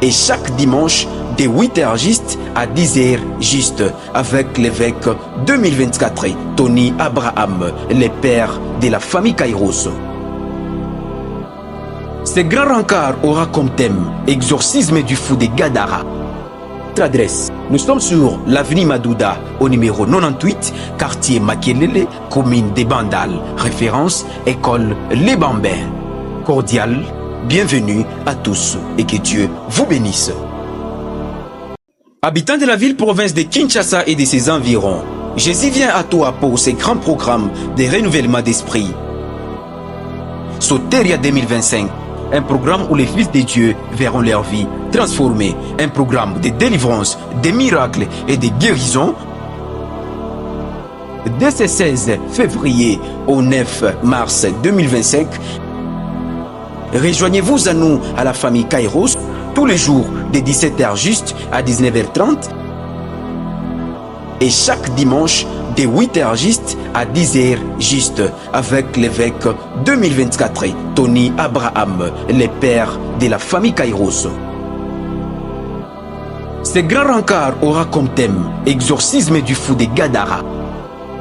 et chaque dimanche de 8h juste à 10h juste avec l'évêque 2024 Tony Abraham, le père de la famille Kairos. Ce grand rencard aura comme thème exorcisme du fou de Gadara. Notre adresse, nous sommes sur l'avenue Madouda au numéro 98, quartier Makelele, commune des Bandal, référence école Les Bambins. Cordial, bienvenue à tous et que Dieu vous bénisse. Habitants de la ville-province de Kinshasa et de ses environs, Jésus vient à toi pour ce grand programme de renouvellement d'esprit. Soteria 2025, un programme où les fils de Dieu verront leur vie transformée, un programme de délivrance, de miracles et de guérison. Dès ce 16 février au 9 mars 2025, rejoignez-vous à nous à la famille Kairos tous les jours de 17h juste à 19h30 et chaque dimanche de 8h juste à 10h juste avec l'évêque 2024 Tony Abraham, le père de la famille Kairos. Ce grand rencard aura comme thème exorcisme du fou de Gadara.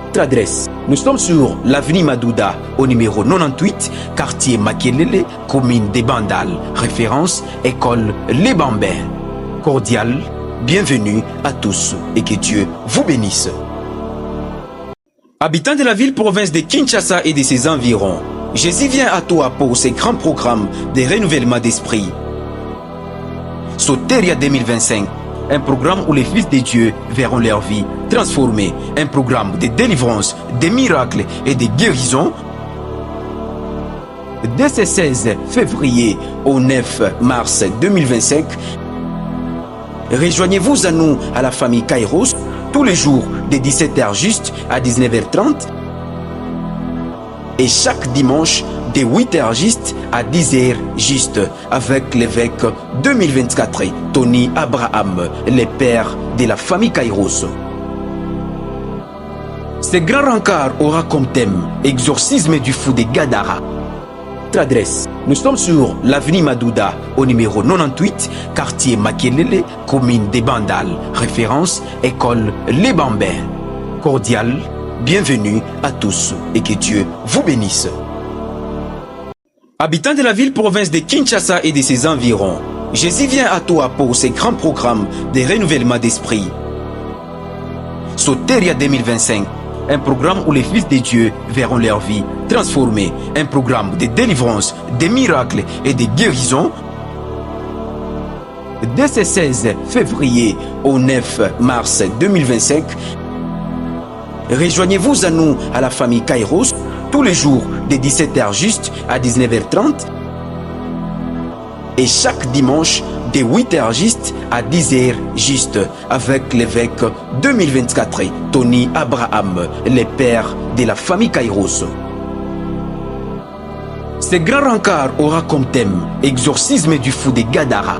Notre adresse, nous sommes sur l'avenue Madouda au numéro 98, quartier Makelele, commune des Bandal, référence école Les Bambins. Cordial, bienvenue à tous et que Dieu vous bénisse. Habitants de la ville-province de Kinshasa et de ses environs, Jésus vient à toi pour ses grands programmes de renouvellement d'esprit. Soteria 2025, un programme où les fils de Dieu verront leur vie transformée, un programme de délivrance, de miracles et de guérison. Dès ce 16 février au 9 mars 2025, rejoignez-vous à nous à la famille Kairos tous les jours de 17h juste à 19h30 et chaque dimanche de 8h juste à 10h juste avec l'évêque 2024 Tony Abraham, le père de la famille Kairos. Ce grand rencard aura comme thème exorcisme du fou de Gadara. Notre adresse, nous sommes sur l'avenue Madouda au numéro 98, quartier Makelele, commune des Bandal, référence école Les Bambins. Cordial, bienvenue à tous et que Dieu vous bénisse. Habitants de la ville-province de Kinshasa et de ses environs, Jésus vient à toi pour ses grands programmes de renouvellement d'esprit. Soteria 2025, un programme où les fils de Dieu verront leur vie transformée, un programme de délivrance, de miracles et de guérison. Dès ce 16 février au 9 mars 2025, rejoignez-vous à nous à la famille Kairos tous les jours de 17h juste à 19h30 et chaque dimanche de 8h juste à 10h juste avec l'évêque 2024 Tony Abraham, le père de la famille Kairos. Ce grand rencard aura comme thème exorcisme du fou de Gadara.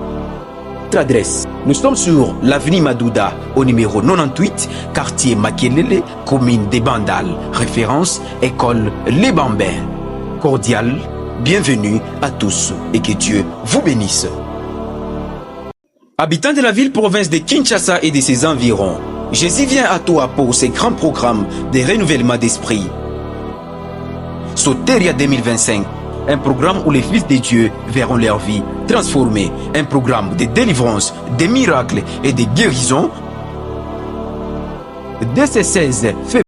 Notre adresse, nous sommes sur l'avenue Madouda au numéro 98, quartier Makelele, commune des Bandal, référence école Les Bambins. Cordial, bienvenue à tous et que Dieu vous bénisse. Habitants de la ville-province de Kinshasa et de ses environs, Jésus vient à toi pour ses grands programmes de renouvellement d'esprit. Soteria 2025, un programme où les fils de Dieu verront leur vie transformée, un programme de délivrance, de miracles et de guérison. Dès ce 16 février,